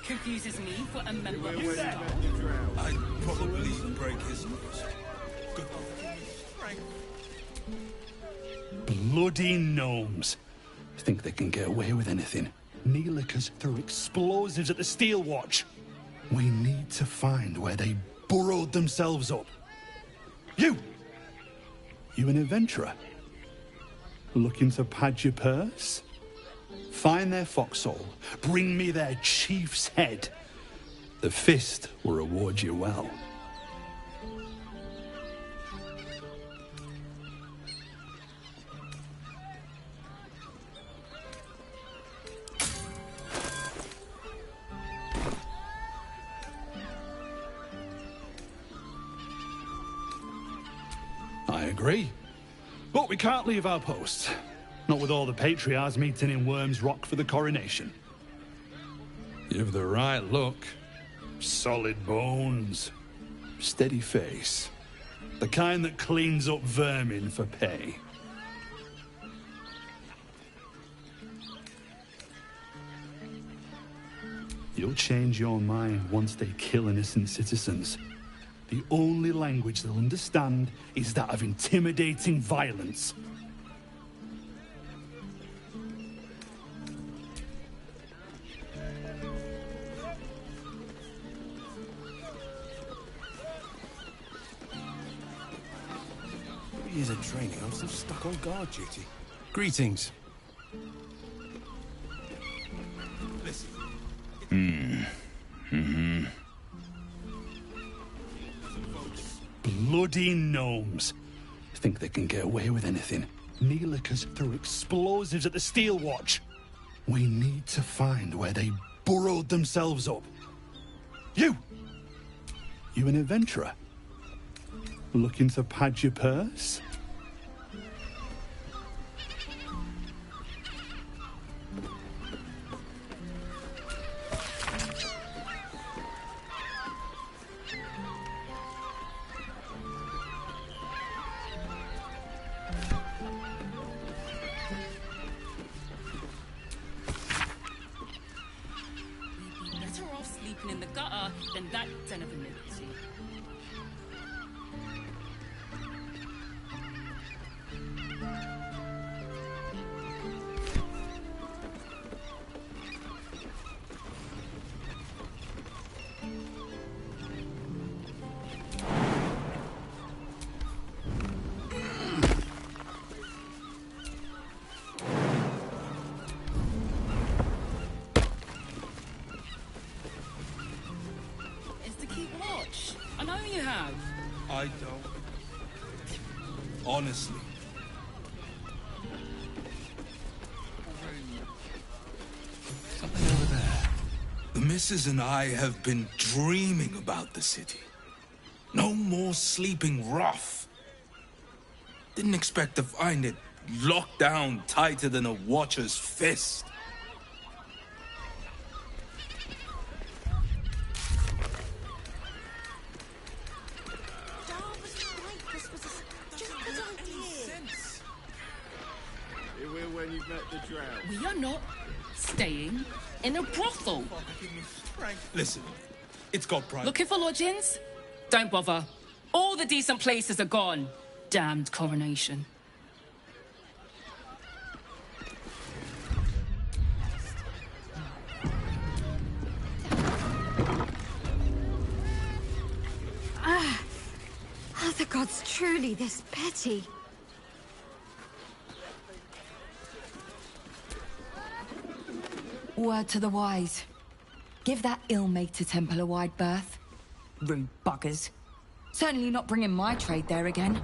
Confuses me for a member of staff. I'd probably break his nose. Good. Bloody gnomes. Think they can get away with anything. Neelikers threw explosives at the Steel Watch. We need to find where they burrowed themselves up. You an adventurer? Looking to pad your purse? Find their foxhole. Bring me their chief's head. The fist will reward you well. I agree. But we can't leave our post. Not with all the patriarchs meeting in Worm's Rock for the coronation. You've the right look. Solid bones. Steady face. The kind that cleans up vermin for pay. You'll change your mind once they kill innocent citizens. The only language they'll understand is that of intimidating violence. Years of training, I'm still stuck on guard duty. Greetings. Listen. Bloody gnomes. Think they can get away with anything. Neelikers threw explosives at the Steel Watch. We need to find where they burrowed themselves up. You an adventurer? Looking to pad your purse? Better off sleeping in the gutter than that den of iniquity. I know you have. I don't. Honestly. Something over there. The missus and I have been dreaming about the city. No more sleeping rough. Didn't expect to find it locked down tighter than a watcher's fist. We are not staying in a brothel. Listen, it's got pride. Looking for lodgings? Don't bother. All the decent places are gone. Damned coronation. Are the gods truly this petty? Word to the wise. Give that ill-mated temple a wide berth. Rude buggers. Certainly not bringing my trade there again.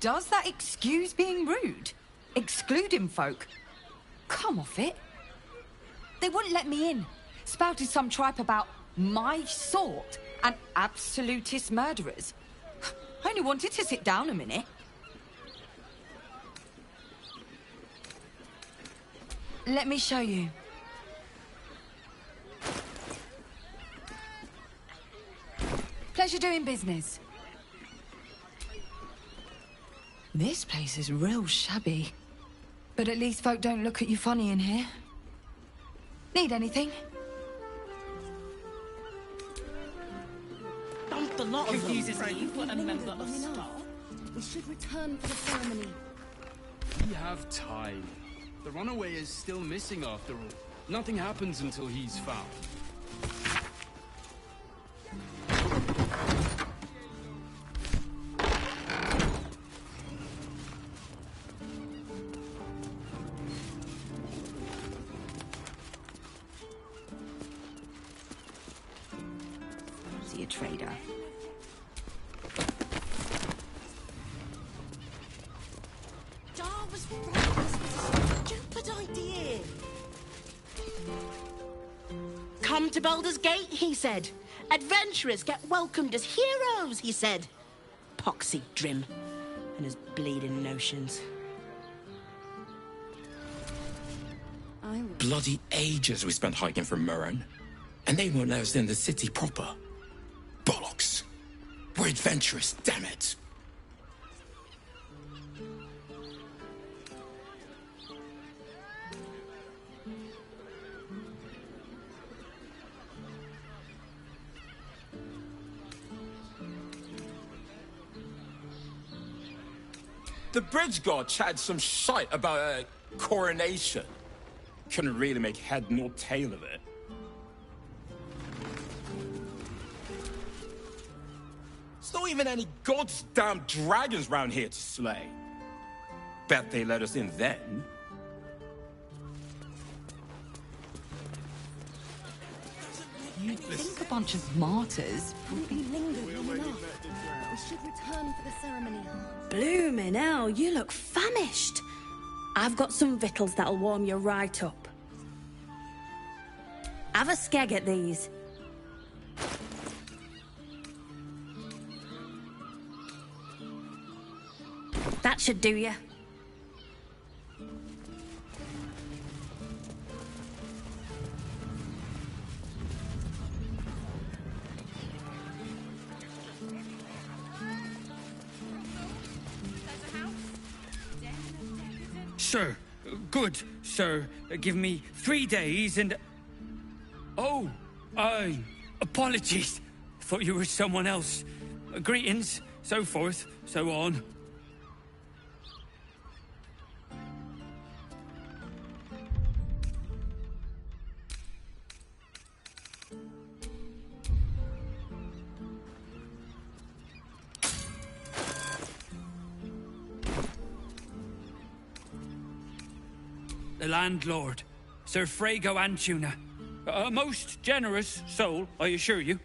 Does that excuse being rude? Excluding folk? Come off it. They wouldn't let me in. Spouted some tripe about my sort and absolutist murderers. I only wanted to sit down a minute. Let me show you. Pleasure doing business. This place is real shabby. But at least folk don't look at you funny in here. Need anything? Dumped a lot of them. Confuses me for a member of staff. We should return for the ceremony. We have time. The runaway is still missing after all. Nothing happens until he's found. See a trader. Jarvis right. This was a stupid idea. Come to Baldur's Gate, he said. Adventurers get welcomed as heroes, he said. Poxy Drim and his bleeding notions. Bloody ages we spent hiking from Murren. And they won't let us in the city proper. Bollocks. We're adventurous, damn it. The bridge god chatted some shite about a coronation. Couldn't really make head nor tail of it. There's not even any goddamn dragons round here to slay. Bet they let us in then. You'd think a bunch of martyrs would be lingered long enough. We should return for the ceremony. Blooming hell, you look famished. I've got some victuals that'll warm you right up. Have a skeg at these. That should do you. Sir, good, sir. Give me 3 days and... Oh, apologies. Thought you were someone else. Greetings, so forth, so on. The landlord, Sir Frago Antuna. A most generous soul, I assure you.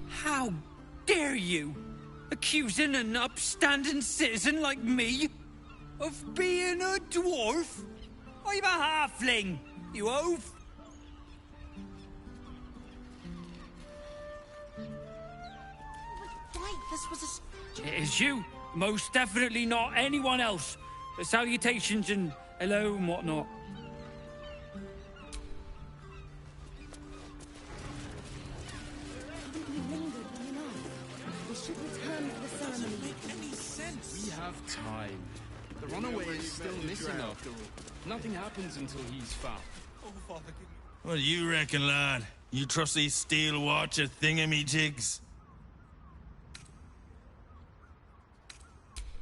How dare you? Accusing an upstanding citizen like me of being a dwarf? I'm a halfling, you oaf. Right, this was a... It is you. Most definitely not anyone else. Salutations and hello and whatnot. We should return for the ceremony. We have time. The runaway is still missing after all. Nothing happens until he's found. What do you reckon, lad? You trust these steel watcher thingamajigs?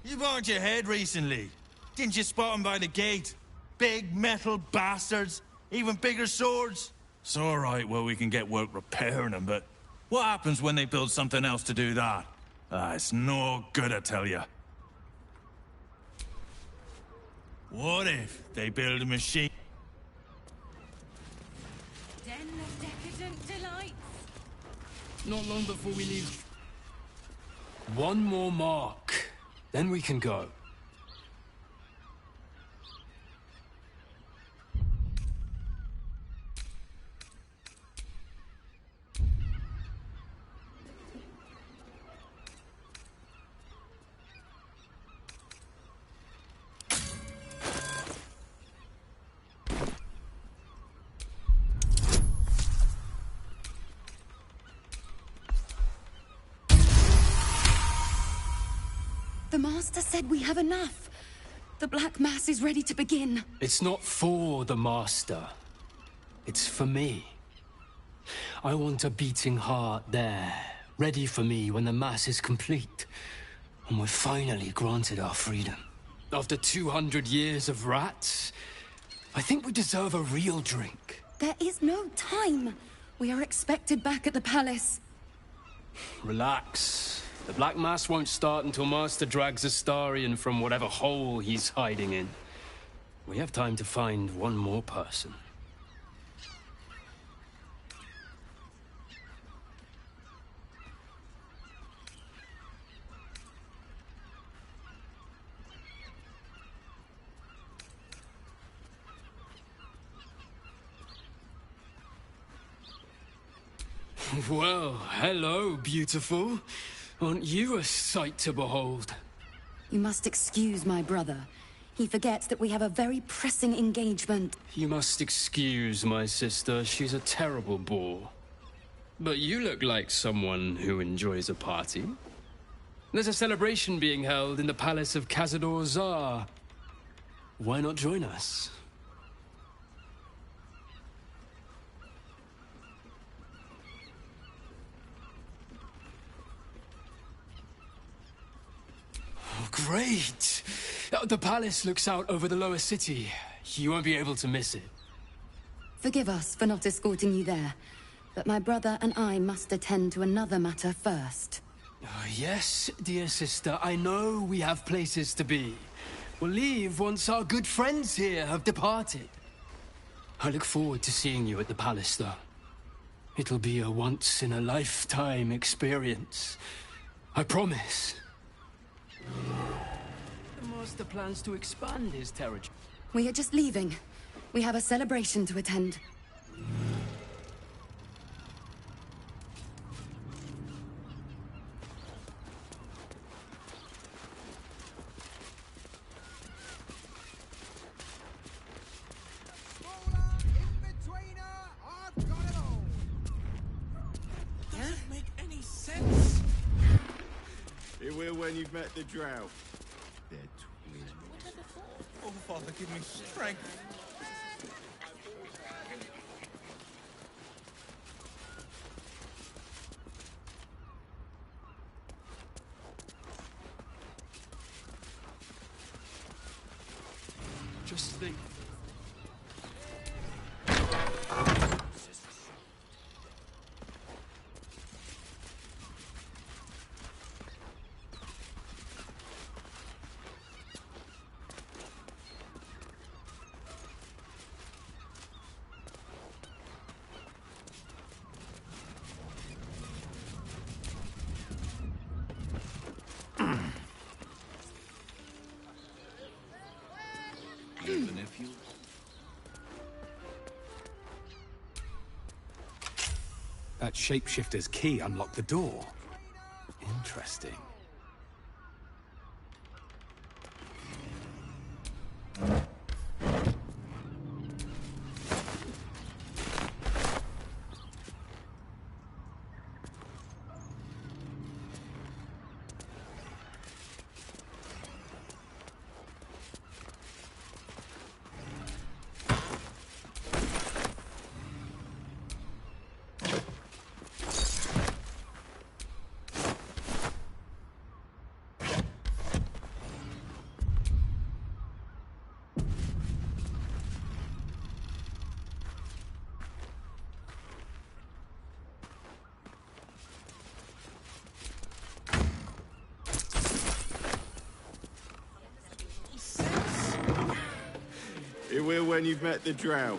You bumped your head recently. Didn't you spot them by the gate? Big metal bastards. Even bigger swords. It's all right, well, we can get work repairing them, but what happens when they build something else to do that? It's no good, I tell you. What if they build a machine? Den of decadent delights. Not long before we leave. One more mark. Then we can go. The Master said we have enough. The Black Mass is ready to begin. It's not for the Master. It's for me. I want a beating heart there, ready for me when the Mass is complete. And we're finally granted our freedom. After 200 years of rats, I think we deserve a real drink. There is no time. We are expected back at the palace. Relax. The Black Mass won't start until Master drags Astarion from whatever hole he's hiding in. We have time to find one more person. Well, hello, beautiful. Aren't you a sight to behold? You must excuse my brother. He forgets that we have a very pressing engagement. You must excuse my sister. She's a terrible bore. But you look like someone who enjoys a party. There's a celebration being held in the palace of Cazador Zar. Why not join us? Great! The palace looks out over the lower city. You won't be able to miss it. Forgive us for not escorting you there, but my brother and I must attend to another matter first. Yes, dear sister, I know we have places to be. We'll leave once our good friends here have departed. I look forward to seeing you at the palace, though. It'll be a once-in-a-lifetime experience. I promise. The Master plans to expand his territory. We are just leaving. We have a celebration to attend. Doesn't make any sense. It will when you've met the Drow. They're twins. Oh, Father, give me strength. Just think. Even if you... That shapeshifter's key unlocked the door. Interesting. It will when you've met the Drow.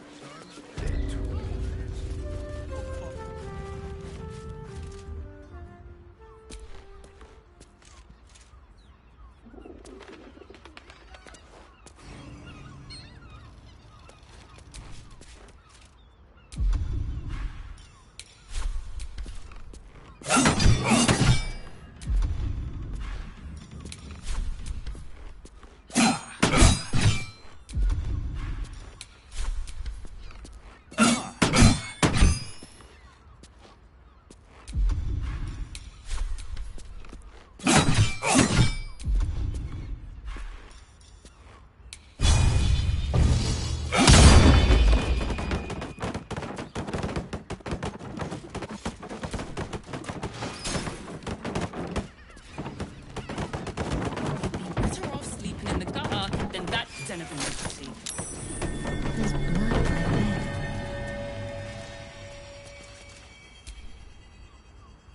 There's blood right there.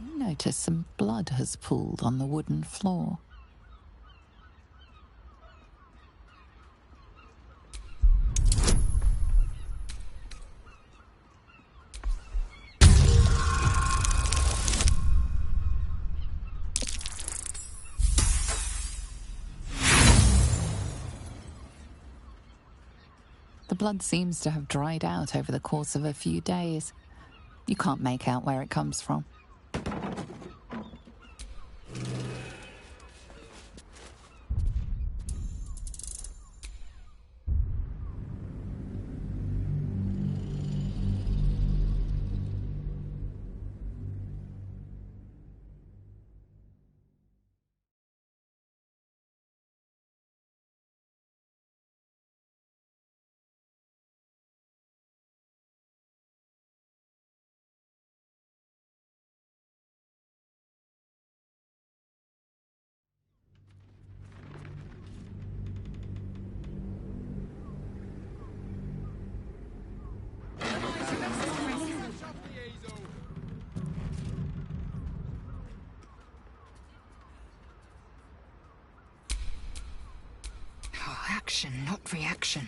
You notice some blood has pooled on the wooden floor. The blood seems to have dried out over the course of a few days. You can't make out where it comes from. Oh, action, not reaction.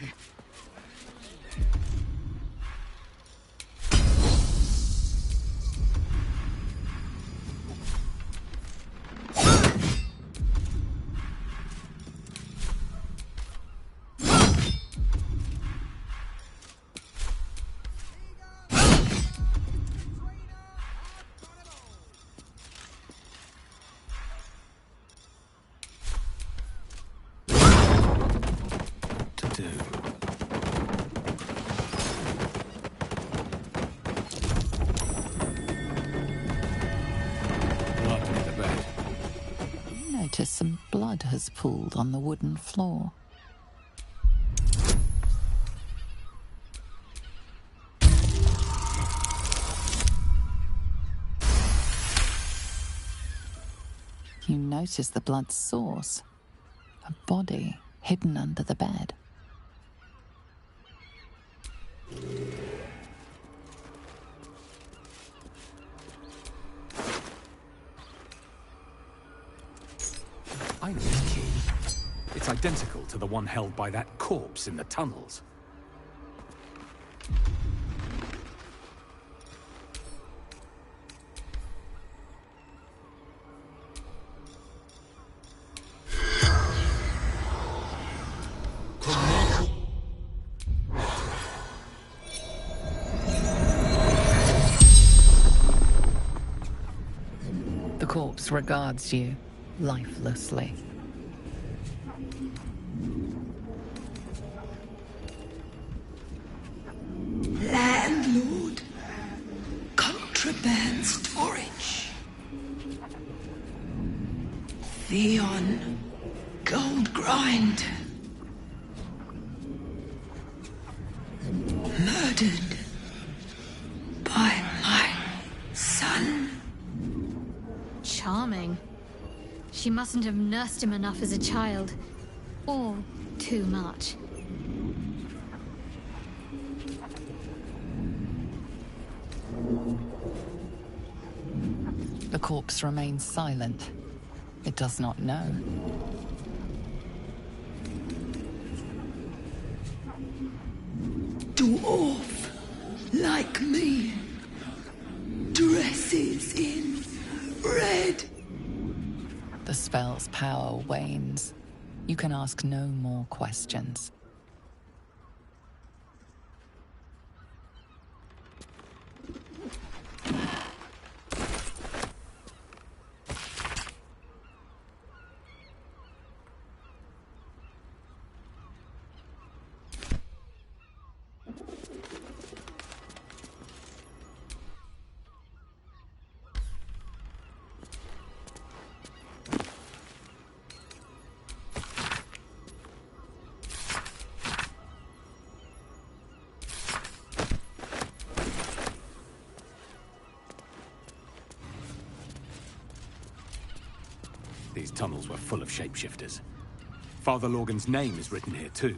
Some blood has pooled on the wooden floor. You notice the blood's source, a body hidden under the bed. I know the key. It's identical to the one held by that corpse in the tunnels. The corpse regards you lifelessly. Landlord. Contraband storage. Theon. Gold grind. Murdered. By my son. Charming. She mustn't have nursed him enough as a child. Or too much. The corpse remains silent. It does not know. Dwarf. Like me. Dresses in red. The spell's power wanes. You can ask no more questions. These tunnels were full of shapeshifters. Father Lorgan's name is written here too.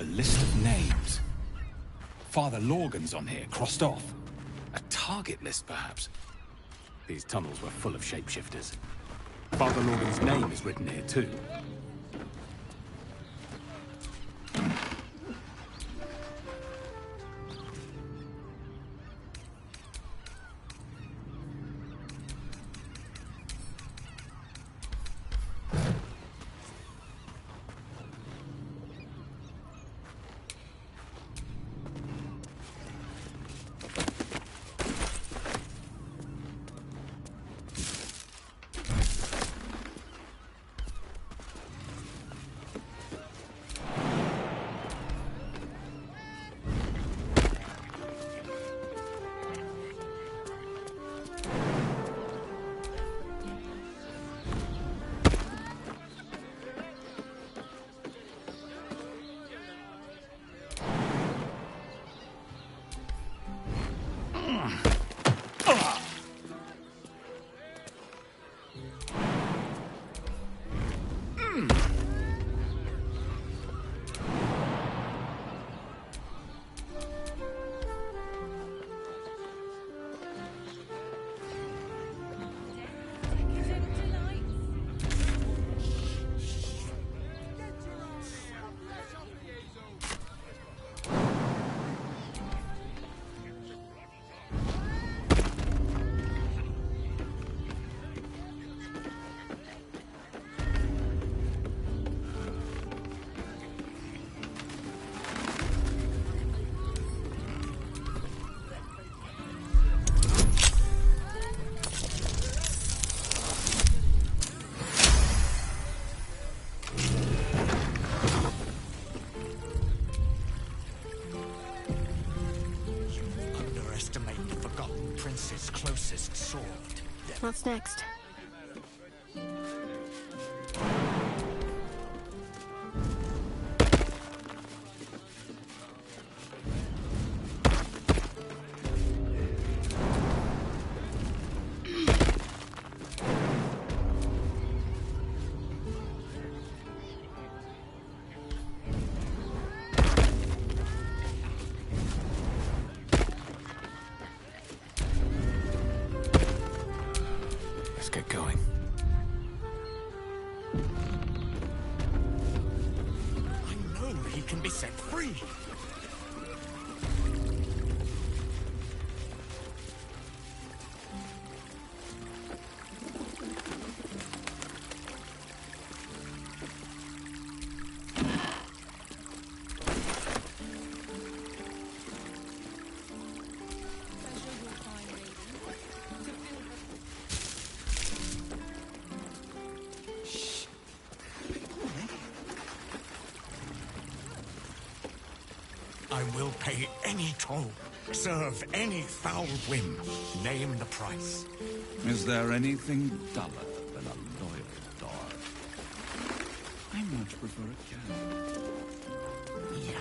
A list of names. Father Lorgan's on here, crossed off. A target list, perhaps? These tunnels were full of shapeshifters. Father Lorgan's name is written here, too. Closest sword. What's next? Get going. I know he can be set free. I will pay any toll, serve any foul whim, name the price. Is there anything duller than a loyal dog? I much prefer a cat. Yeah.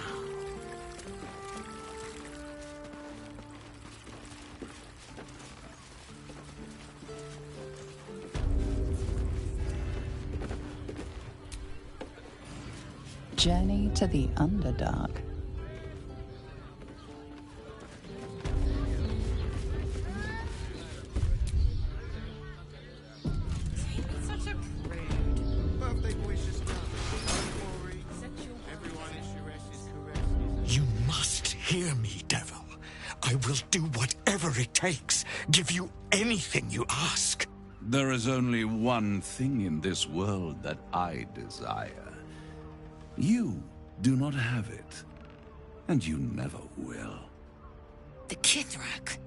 Journey to the Underdark. Such a prude. Birthday boy's just done. Don't worry. Everyone is correct. You must hear me, devil. I will do whatever it takes. Give you anything you ask. There is only one thing in this world that I desire. You do not have it, and you never will. The Kithrak?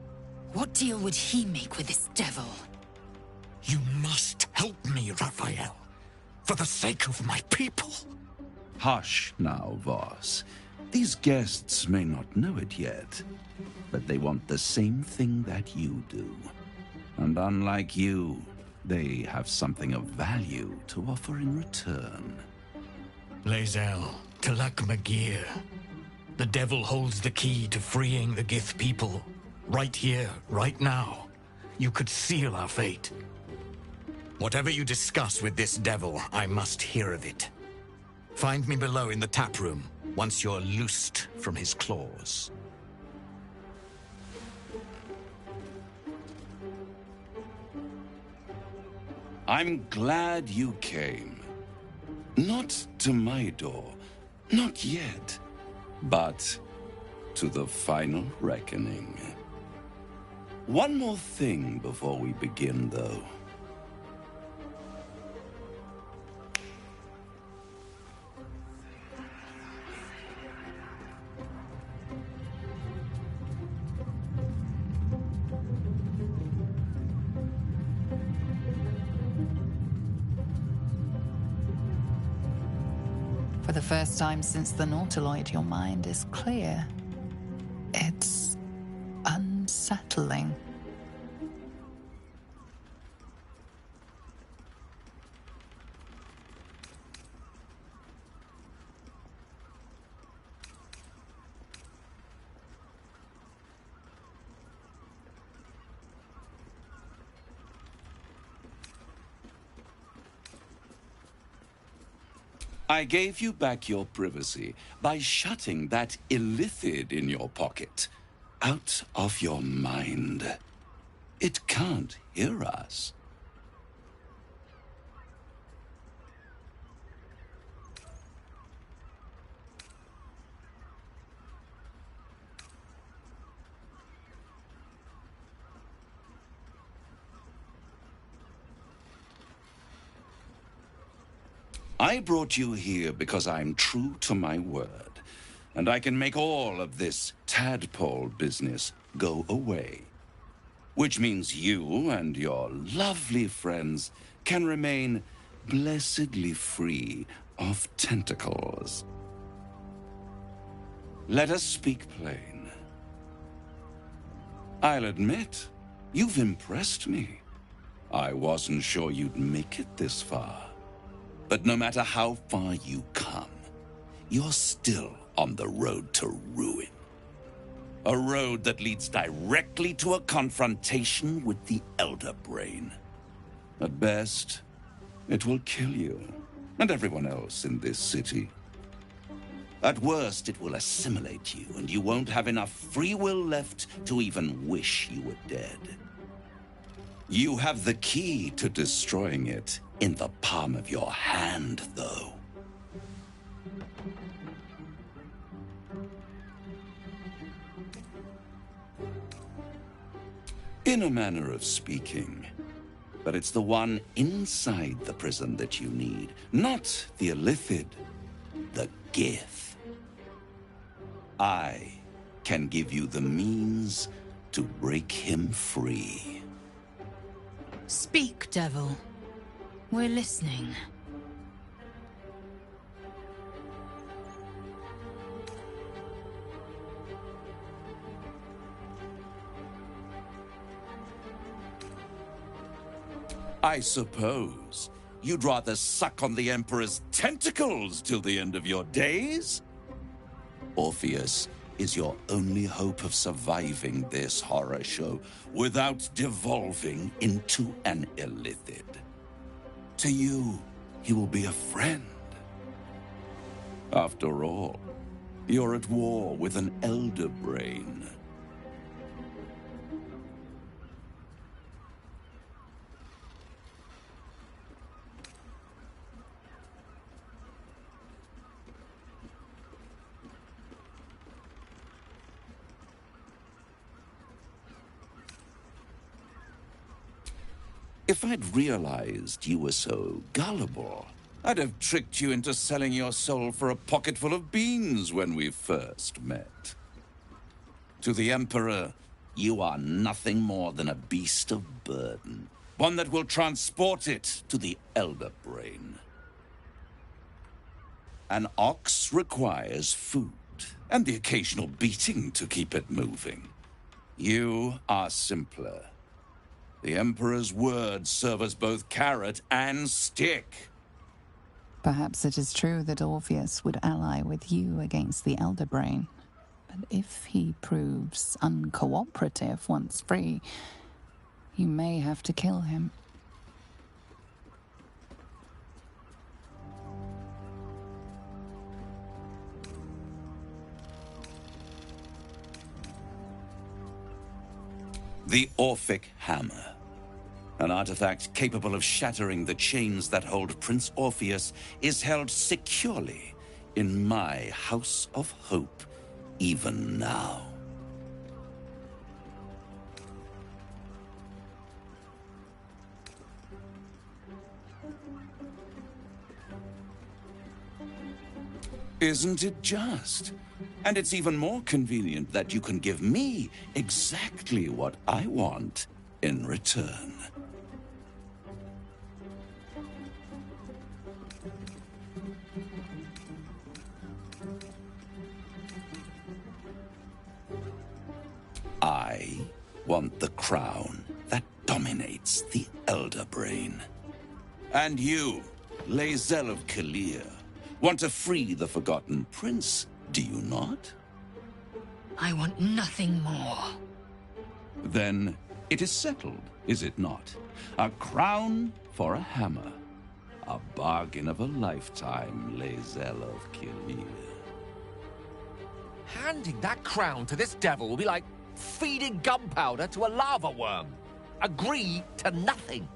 What deal would he make with this devil? You must help me, Raphael. For the sake of my people. Hush now, Voss. These guests may not know it yet, but they want the same thing that you do. And unlike you, they have something of value to offer in return. Lae'zel, Talak Magir. The devil holds the key to freeing the Gith people. Right here, right now. You could seal our fate. Whatever you discuss with this devil, I must hear of it. Find me below in the tap room, once you're loosed from his claws. I'm glad you came. Not to my door, not yet, but to the final reckoning. One more thing before we begin, though. For the first time since the Nautiloid, your mind is clear. It's unsettling. I gave you back your privacy by shutting that illithid in your pocket out of your mind. It can't hear us. I brought you here because I'm true to my word, and I can make all of this tadpole business go away. Which means you and your lovely friends can remain blessedly free of tentacles. Let us speak plain. I'll admit, you've impressed me. I wasn't sure you'd make it this far. But no matter how far you come, you're still on the road to ruin. A road that leads directly to a confrontation with the Elder Brain. At best, it will kill you, and everyone else in this city. At worst, it will assimilate you, and you won't have enough free will left to even wish you were dead. You have the key to destroying it in the palm of your hand, though. In a manner of speaking. But it's the one inside the prison that you need, not the illithid, the Gith. I can give you the means to break him free. Speak, devil. We're listening. I suppose you'd rather suck on the Emperor's tentacles till the end of your days? Orpheus is your only hope of surviving this horror show without devolving into an illithid. To you, he will be a friend. After all, you're at war with an elder brain. If I'd realized you were so gullible, I'd have tricked you into selling your soul for a pocketful of beans when we first met. To the Emperor, you are nothing more than a beast of burden, one that will transport it to the Elder Brain. An ox requires food, and the occasional beating to keep it moving. You are simpler. The Emperor's words serve as both carrot and stick. Perhaps it is true that Orpheus would ally with you against the Elder Brain. But if he proves uncooperative once free, you may have to kill him. The Orphic Hammer. An artifact capable of shattering the chains that hold Prince Orpheus is held securely in my House of Hope, even now. Isn't it just? And it's even more convenient that you can give me exactly what I want in return. I want the crown that dominates the Elder Brain. And you, Lae'zel of Kalir, want to free the Forgotten Prince, do you not? I want nothing more. Then it is settled, is it not? A crown for a hammer. A bargain of a lifetime, Lae'zel of Kalir. Handing that crown to this devil will be like feeding gunpowder to a lava worm. Agree to nothing.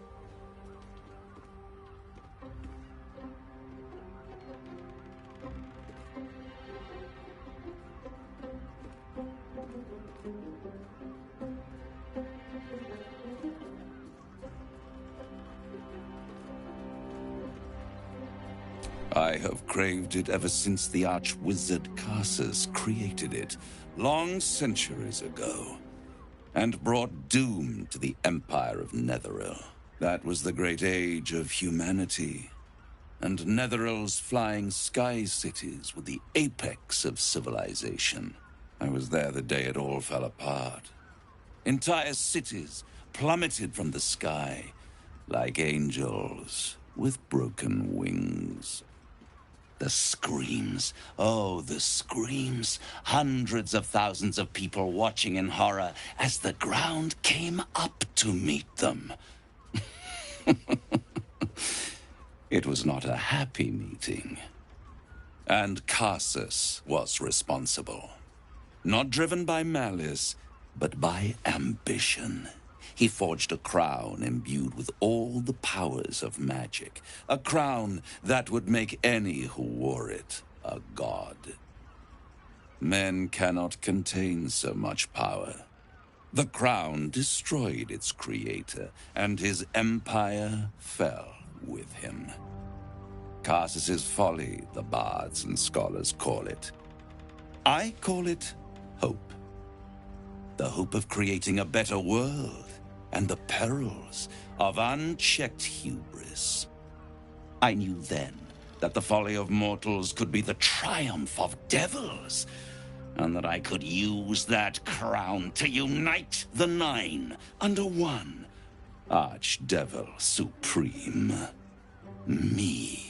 I have craved it ever since the arch-wizard Karsus created it, long centuries ago, and brought doom to the Empire of Netheril. That was the great age of humanity, and Netheril's flying sky cities were the apex of civilization. I was there the day it all fell apart. Entire cities plummeted from the sky, like angels with broken wings. The screams, oh, the screams. Hundreds of thousands of people watching in horror as the ground came up to meet them. It was not a happy meeting. And Karsus was responsible. Not driven by malice, but by ambition. He forged a crown imbued with all the powers of magic. A crown that would make any who wore it a god. Men cannot contain so much power. The crown destroyed its creator, and his empire fell with him. Karsus's folly, the bards and scholars call it. I call it hope. The hope of creating a better world, and the perils of unchecked hubris. I knew then that the folly of mortals could be the triumph of devils, and that I could use that crown to unite the Nine under one Archdevil Supreme. Me.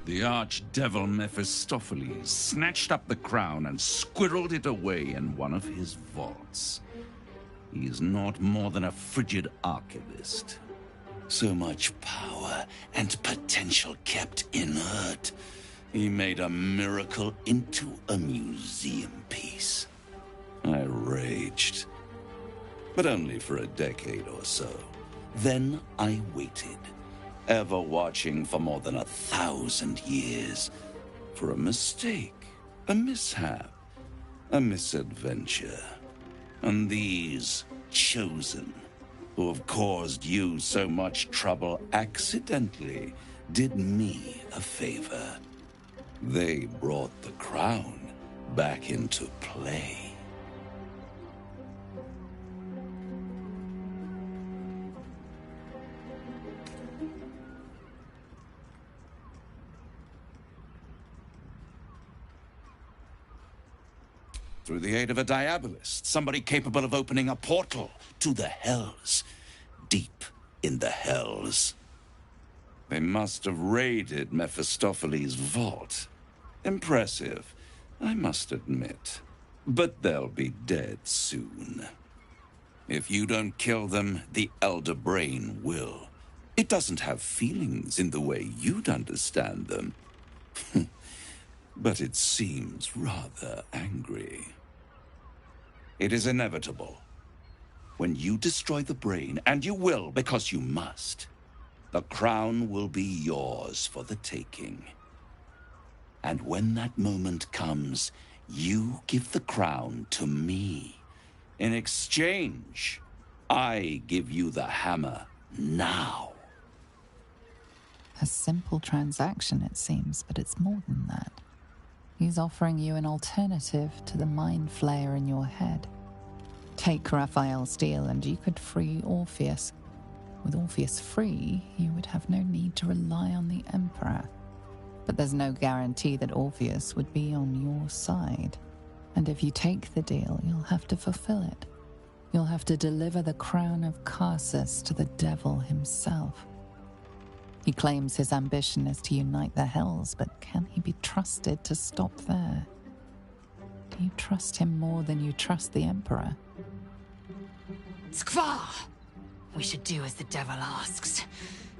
The archdevil Mephistopheles snatched up the crown and squirreled it away in one of his vaults. He is not more than a frigid archivist. So much power and potential kept inert. He made a miracle into a museum piece. I raged. But only for a decade or so. Then I waited, ever watching for more than 1,000 years. For a mistake, a mishap, a misadventure. And these chosen, who have caused you so much trouble accidentally, did me a favor. They brought the crown back into play. Through the aid of a diabolist, somebody capable of opening a portal to the Hells. Deep in the Hells. They must have raided Mephistopheles' vault. Impressive, I must admit. But they'll be dead soon. If you don't kill them, the Elder Brain will. It doesn't have feelings in the way you'd understand them. But it seems rather angry. It is inevitable. When you destroy the brain, and you will because you must, the crown will be yours for the taking. And when that moment comes, you give the crown to me. In exchange, I give you the hammer now. A simple transaction, it seems, but it's more than that. He's offering you an alternative to the mind flayer in your head. Take Raphael's deal and you could free Orpheus. With Orpheus free, you would have no need to rely on the Emperor. But there's no guarantee that Orpheus would be on your side. And if you take the deal, you'll have to fulfill it. You'll have to deliver the crown of Carsus to the devil himself. He claims his ambition is to unite the Hells, but can he be trusted to stop there? Do you trust him more than you trust the Emperor? Skvar! We should do as the devil asks.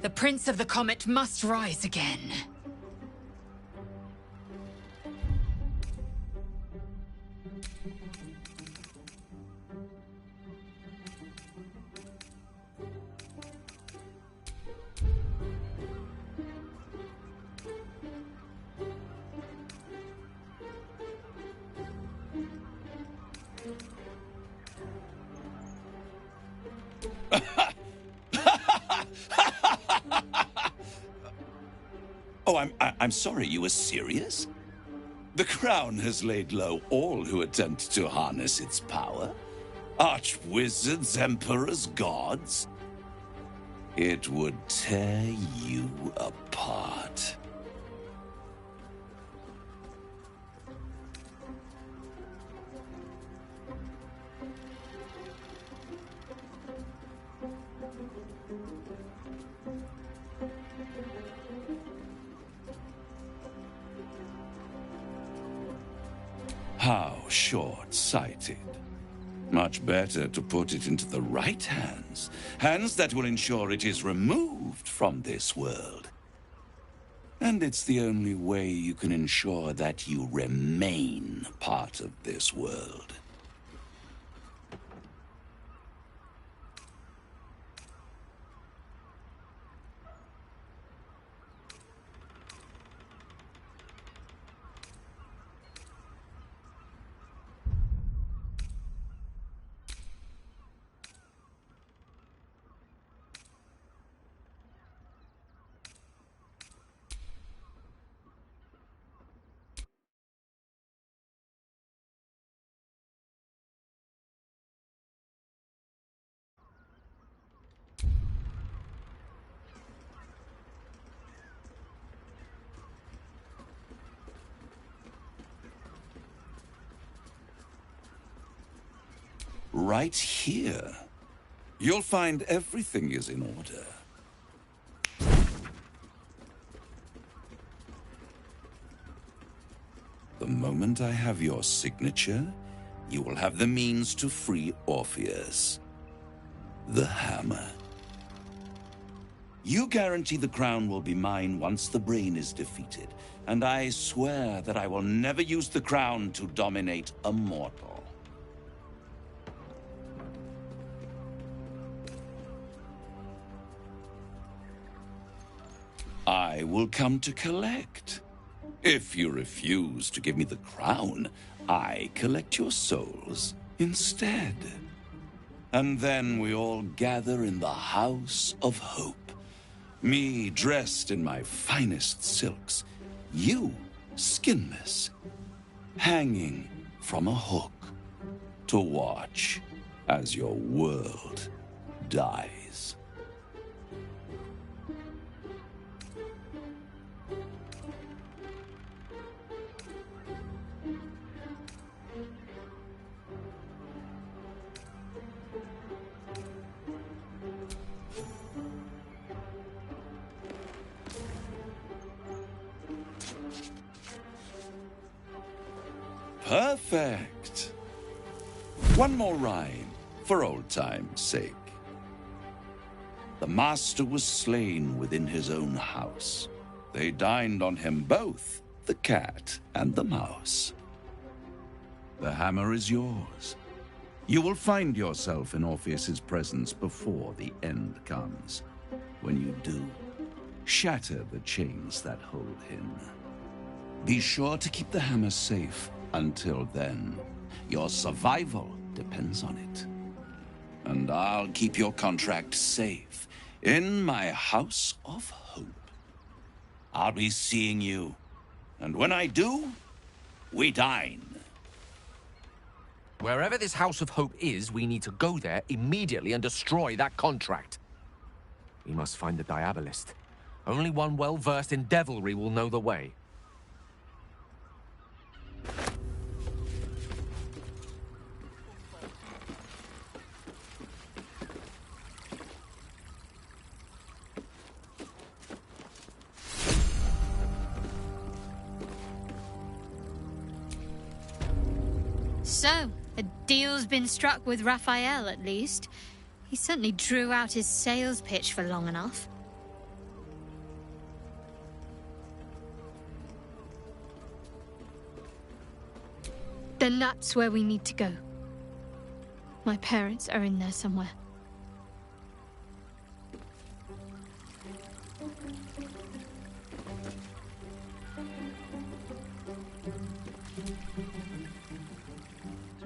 The Prince of the Comet must rise again. Oh, I'm sorry, you were serious? The crown has laid low all who attempt to harness its power. Archwizards, emperors, gods. It would tear you apart. How short-sighted. Much better to put it into the right hands. Hands that will ensure it is removed from this world. And it's the only way you can ensure that you remain part of this world. Right here. You'll find everything is in order. The moment I have your signature, you will have the means to free Orpheus. The hammer. You guarantee the crown will be mine once the brain is defeated, and I swear that I will never use the crown to dominate a mortal. I will come to collect. If you refuse to give me the crown, I collect your souls instead. And then we all gather in the House of Hope. Me dressed in my finest silks, you skinless, hanging from a hook to watch as your world dies. Perfect. One more rhyme, for old time's sake. The master was slain within his own house. They dined on him both, the cat and the mouse. The hammer is yours. You will find yourself in Orpheus's presence before the end comes. When you do, shatter the chains that hold him. Be sure to keep the hammer safe. Until then, your survival depends on it. And I'll keep your contract safe in my House of Hope. I'll be seeing you, and when I do, we dine. Wherever this House of Hope is, we need to go there immediately and destroy that contract. We must find the Diabolist. Only one well-versed in devilry will know the way. So, a deal's been struck with Raphael, at least. He certainly drew out his sales pitch for long enough. Then that's where we need to go. My parents are in there somewhere.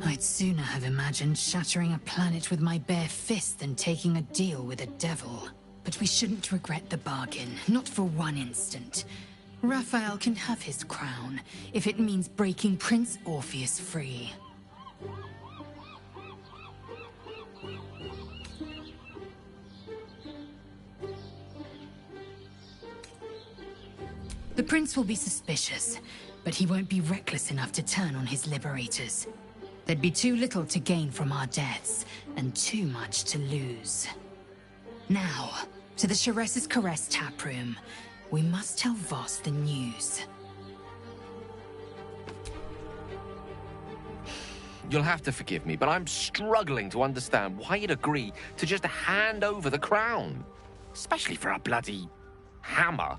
I'd sooner have imagined shattering a planet with my bare fist than taking a deal with a devil. But we shouldn't regret the bargain, not for one instant. Raphael can have his crown, if it means breaking Prince Orpheus free. The prince will be suspicious, but he won't be reckless enough to turn on his liberators. There'd be too little to gain from our deaths, and too much to lose. Now, to the Sharess's Caress taproom. We must tell Voss the news. You'll have to forgive me, but I'm struggling to understand why you'd agree to just hand over the crown. Especially for a bloody hammer.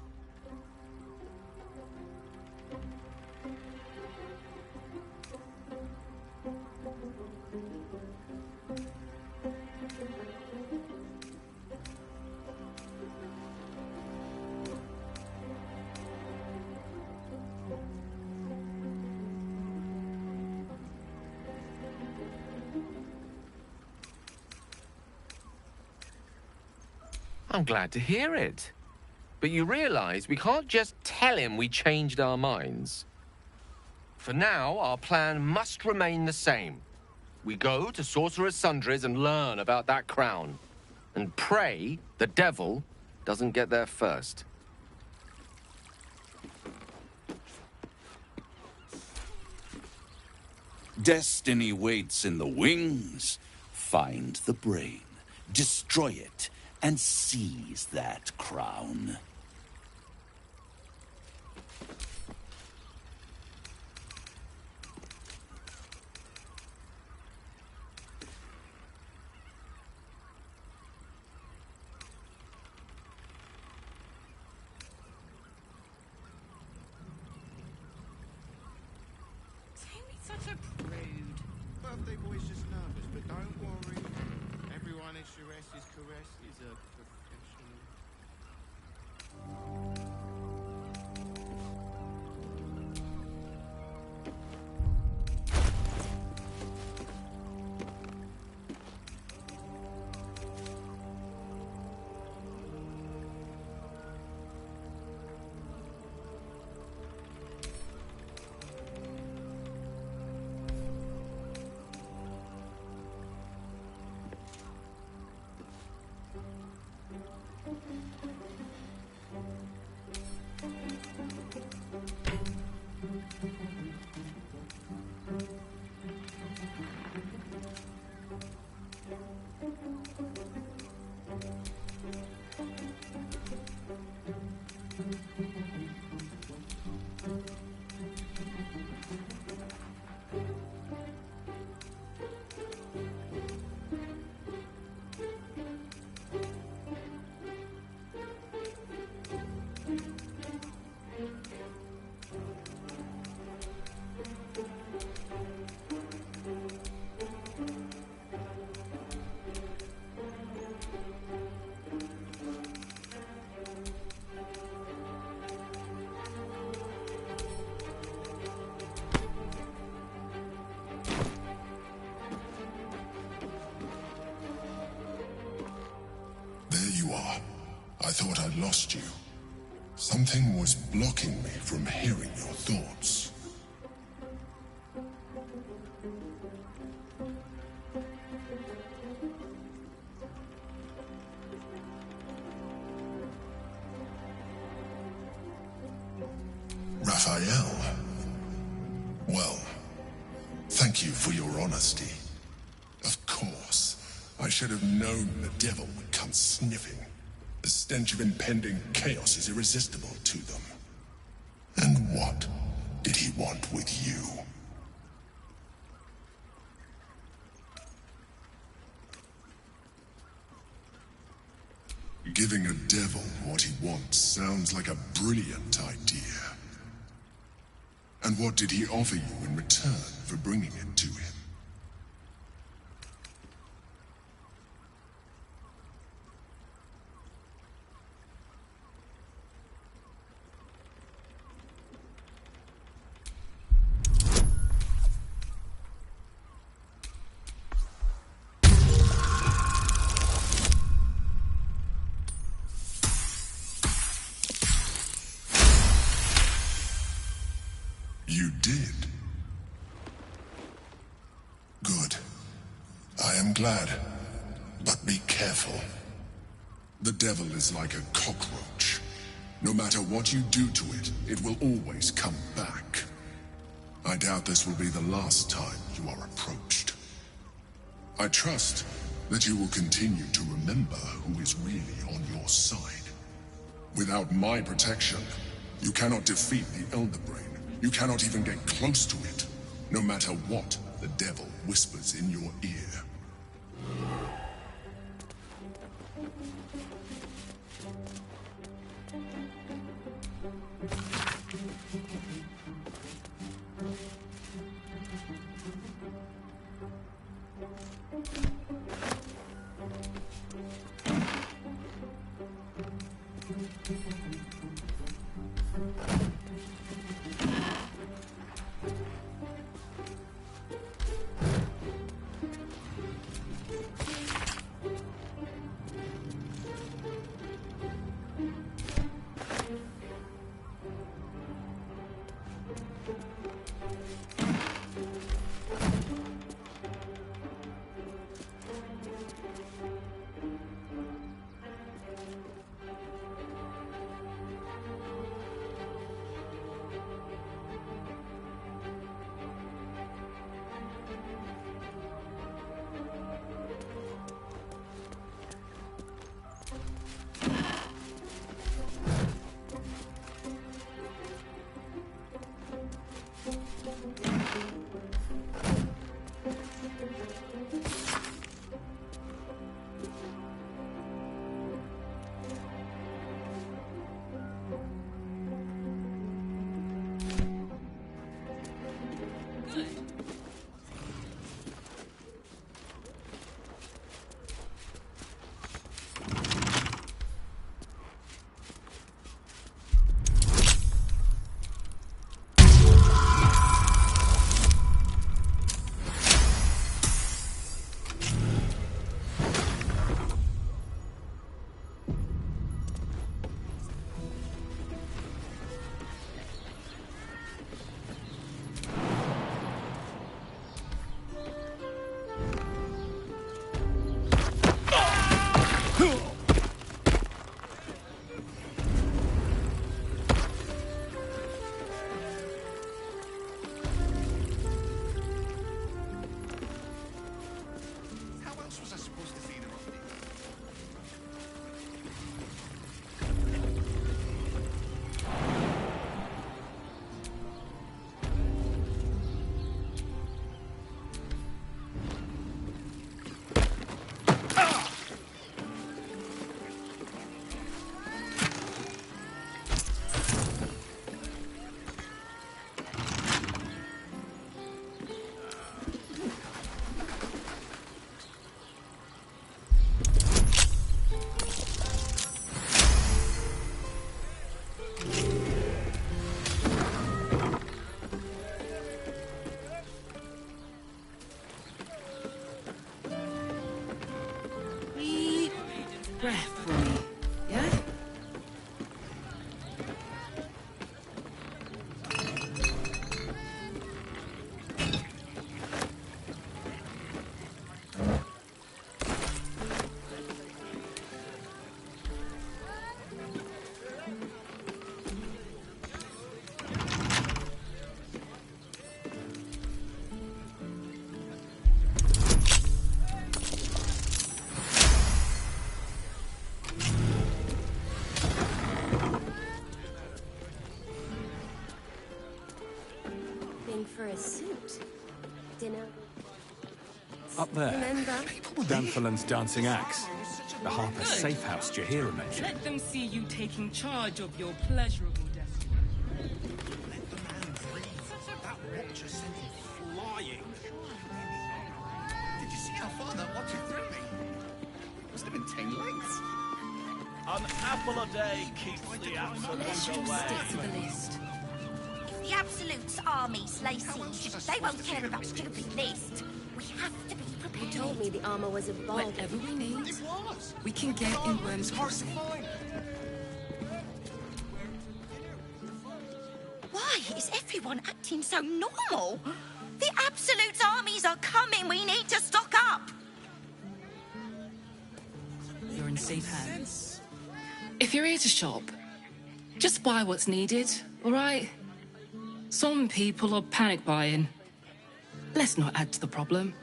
I'm glad to hear it. But you realize we can't just tell him we changed our minds. For now, our plan must remain the same. We go to Sorcerer's Sundries and learn about that crown. And pray the devil doesn't get there first. Destiny waits in the wings. Find the brain. destroy it, and seize that crown. Such a prude. Birthday boy's just nervous, but don't worry. Everyone at Sharess's caress is a professional. I thought I'd lost you. Something was blocking me from hearing your thoughts. Raphael. Well, thank you for your honesty. Of course, I should have known the devil would come sniffing. The stench of impending chaos is irresistible to them. And what did he want with you? Giving a devil what he wants sounds like a brilliant idea. And what did he offer you in return for bringing it to him? You did. Good. I am glad. But be careful. The devil is like a cockroach. No matter what you do to it, it will always come back. I doubt this will be the last time you are approached. I trust that you will continue to remember who is really on your side. Without my protection, you cannot defeat the Elder Brain. You cannot even get close to it, no matter what the devil whispers in your ear. breath for me, yeah? For a suit. Dinner. Up there. Remember? Danfalan's dancing axe. The Harper's safe house Jahira mentioned. Let them see you taking charge of your pleasurable destiny. Let the man breathe. That watcher sent him flying. Did you see how far that watcher threw me? Must have been 10 lengths. An apple a day keeps the absolute away. The Absolute's armies lay siege. They won't care about stupid list. We have to be prepared. You told me the armor was a Baldur. Whatever we need, we can get in Worm's Crossing. Why is everyone acting so normal? The Absolute's armies are coming. We need to stock up. You're in safe hands. If you're here to shop, just buy what's needed, all right? Some people are panic buying. Let's not add to the problem.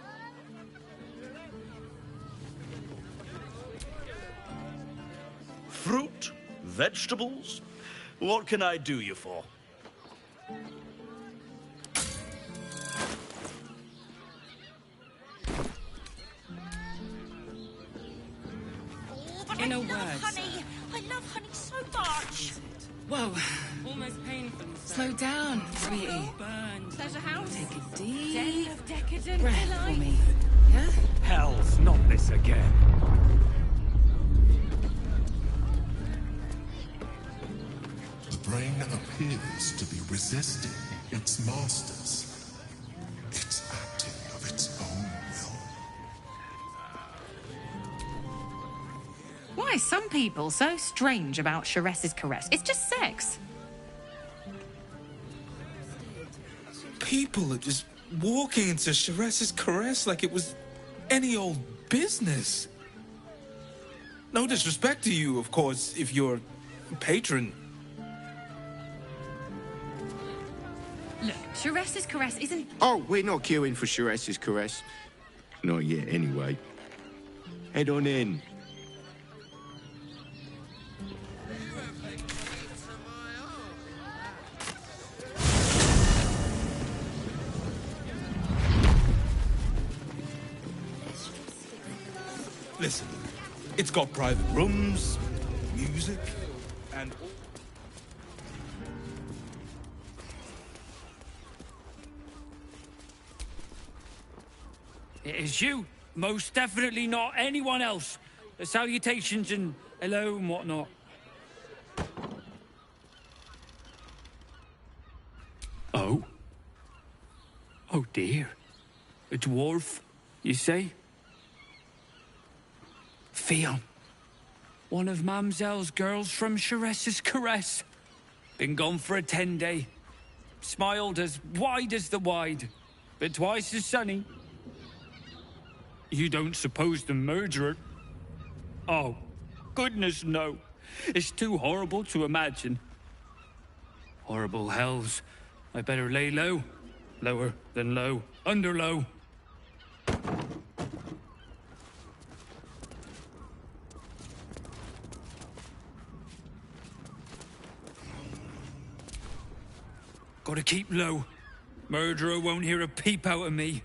Fruit, vegetables. What can I do you for? In a word. Honey. I love honey so much. Whoa. Almost painful. Slow down, sweetie. Burned. Pleasure house. Take a deep Den of decadent breath for delight. me. Yeah? Hell's not this again. The brain appears to be resisting its masters. It's acting of its own will. Why are some people so strange about Sharess's caress? It's just sex. People are just walking into Sharess's caress like it was any old business. No disrespect to you, of course, if you're a patron. Look, Sharess's caress isn't... Oh, we're not queuing for Sharess's caress. Not yet, anyway. Head on in. Listen, it's got private rooms, music, and... It is you. Most definitely not anyone else. The salutations and hello and whatnot. Oh? Oh dear. A dwarf, you say? Fion. One of Mamselle's girls from Sharess's caress. Been gone for a 10-day. Smiled as wide as the wide, but twice as sunny. You don't suppose the murderer? Oh, goodness no. It's too horrible to imagine. Horrible hells. I better lay low. Lower than low. Under low. Gotta keep low. Murderer won't hear a peep out of me.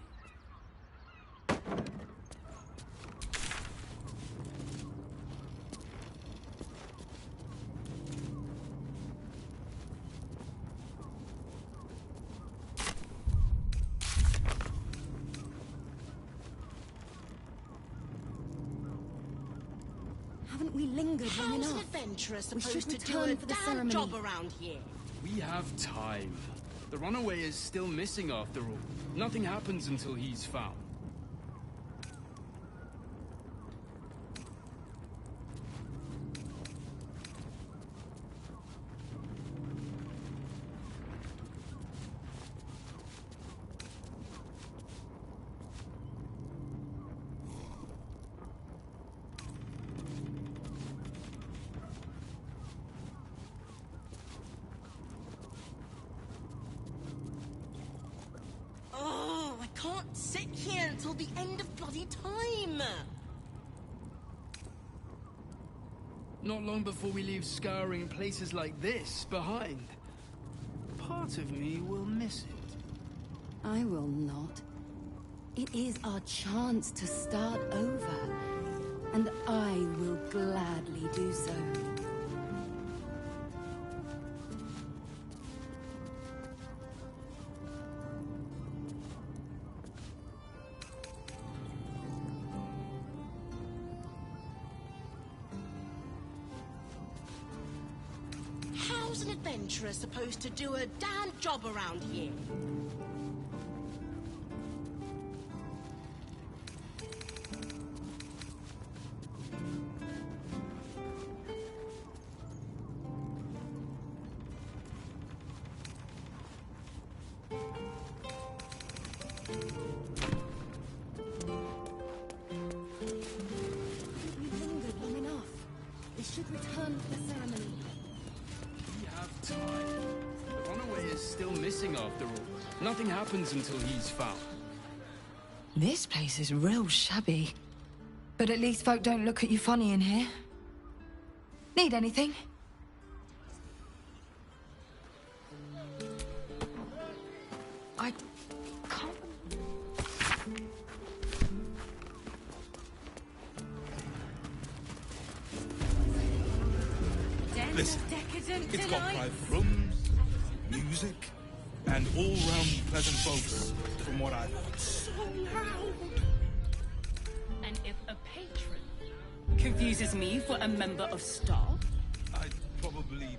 Haven't we lingered long How's an enough? adventurer We supposed should to do a return for the damn ceremony. job around here? We have time. The runaway is still missing after all. Nothing happens until he's found. can't sit here until the end of bloody time. Not long before we leave scouring places like this behind. Part of me will miss it. I will not. It is our chance to start over, and I will gladly do so. How's an adventurer supposed to do a damn job around here? We've lingered long enough. They should return for the ceremony. We have time. The runaway is still missing after all. Nothing happens until he's found. This place is real shabby. But at least folk don't look at you funny in here. Need anything? I can't... Listen, it's got private rooms, music, and all-round pleasant folks, from what I've heard. So loud. And if a patron confuses me for a member of staff, I'd probably